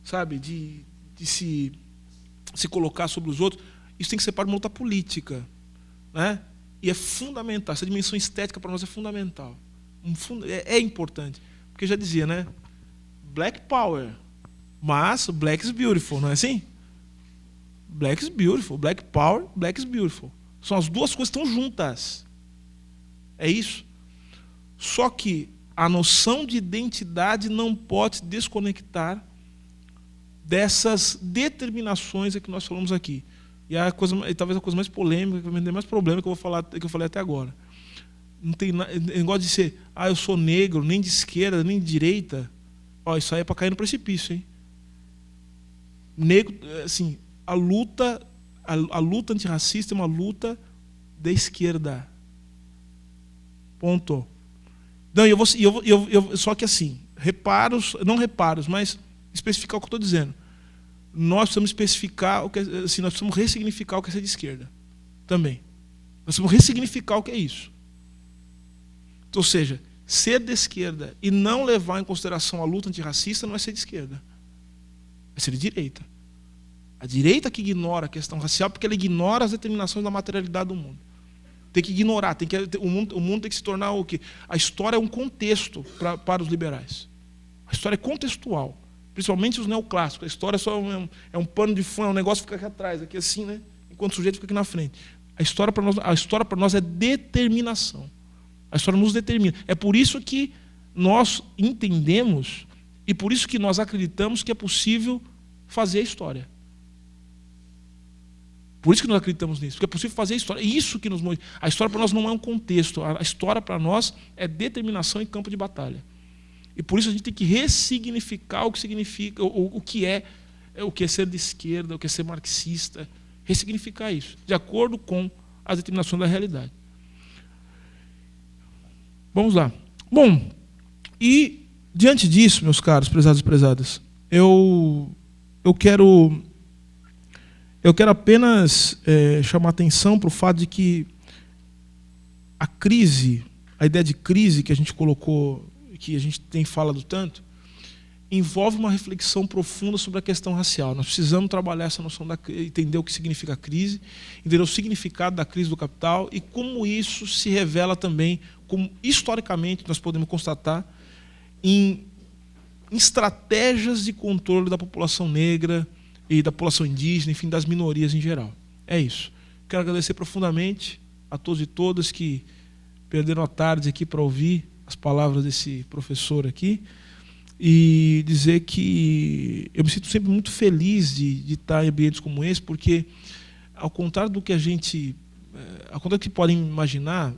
sabe, de se colocar sobre os outros. Isso tem que ser parte de uma luta política, né? E é fundamental, essa dimensão estética para nós é fundamental. É importante. Porque já dizia, né? Black Power, mas Black is Beautiful, não é assim? Black is Beautiful, Black Power, Black is Beautiful. São as duas coisas que estão juntas. É isso. Só que a noção de identidade não pode se desconectar dessas determinações que nós falamos aqui. E talvez a coisa mais polêmica, que vai me dar mais problema que eu falei até agora. Não tem negócio de ser, eu sou negro, nem de esquerda, nem de direita. Isso aí é para cair no precipício, hein? Negro, assim, a luta antirracista é uma luta da esquerda. Ponto. Não, só que assim, não reparos, mas especificar o que eu estou dizendo. Nós precisamos especificar assim, nós precisamos ressignificar o que é ser de esquerda. Também. Nós precisamos ressignificar o que é isso. Então, ou seja, ser de esquerda e não levar em consideração a luta antirracista não é ser de esquerda. É ser de direita. A direita que ignora a questão racial porque ela ignora as determinações da materialidade do mundo. Tem que ignorar, o mundo tem que se tornar o quê? A história é um contexto para os liberais. A história é contextual. Principalmente os neoclássicos. A história só é um pano de fundo, é um negócio que fica aqui atrás, aqui assim, né? Enquanto o sujeito fica aqui na frente. A história para nós é determinação. A história nos determina. É por isso que nós entendemos e por isso que nós acreditamos que é possível fazer a história. Por isso que nós acreditamos nisso, porque é possível fazer a história. É isso que nos move. A história para nós não é um contexto. A história para nós é determinação em campo de batalha. E por isso a gente tem que ressignificar o que significa, o que é ser de esquerda, o que é ser marxista. Ressignificar isso, de acordo com as determinações da realidade. Vamos lá. Bom, e diante disso, meus caros, prezados e prezadas, eu quero apenas chamar atenção para o fato de que a ideia de crise que a gente colocou, que a gente tem falado tanto, envolve uma reflexão profunda sobre a questão racial. Nós precisamos trabalhar essa noção, entender o que significa a crise, entender o significado da crise do capital e como isso se revela também, como historicamente nós podemos constatar, em estratégias de controle da população negra e da população indígena, enfim, das minorias em geral. É isso. Quero agradecer profundamente a todos e todas que perderam a tarde aqui para ouvir as palavras desse professor aqui e dizer que eu me sinto sempre muito feliz de estar em ambientes como esse, porque, ao contrário do que ao contrário do que podem imaginar,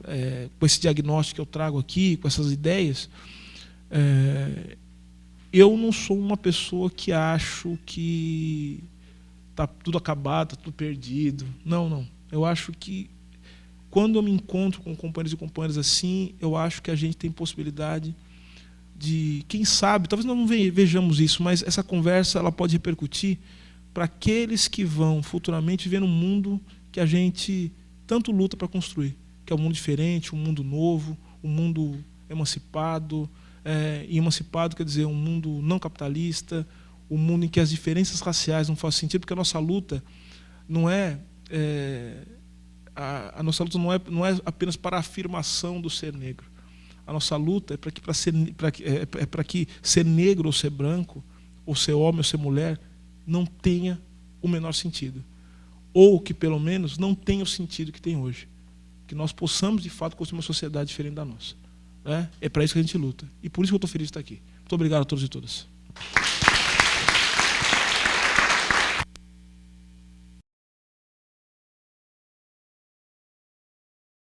com esse diagnóstico que eu trago aqui, com essas ideias, eu não sou uma pessoa que acho que está tudo acabado, está tudo perdido. Não. Eu acho que, quando eu me encontro com companheiros e companheiras assim, eu acho que a gente tem possibilidade de, quem sabe, talvez nós não vejamos isso, mas essa conversa ela pode repercutir para aqueles que vão futuramente viver num mundo que a gente tanto luta para construir, que é um mundo diferente, um mundo novo, um mundo emancipado. E emancipado quer dizer um mundo não capitalista, um mundo em que as diferenças raciais não fazem sentido, porque a nossa luta não é, a nossa luta não é apenas para a afirmação do ser negro. A nossa luta é para que ser negro ou ser branco, ou ser homem ou ser mulher, não tenha o menor sentido. Ou que, pelo menos, não tenha o sentido que tem hoje. Que nós possamos, de fato, construir uma sociedade diferente da nossa. É para isso que a gente luta. E por isso que eu estou feliz de estar aqui. Muito obrigado a todos e todas.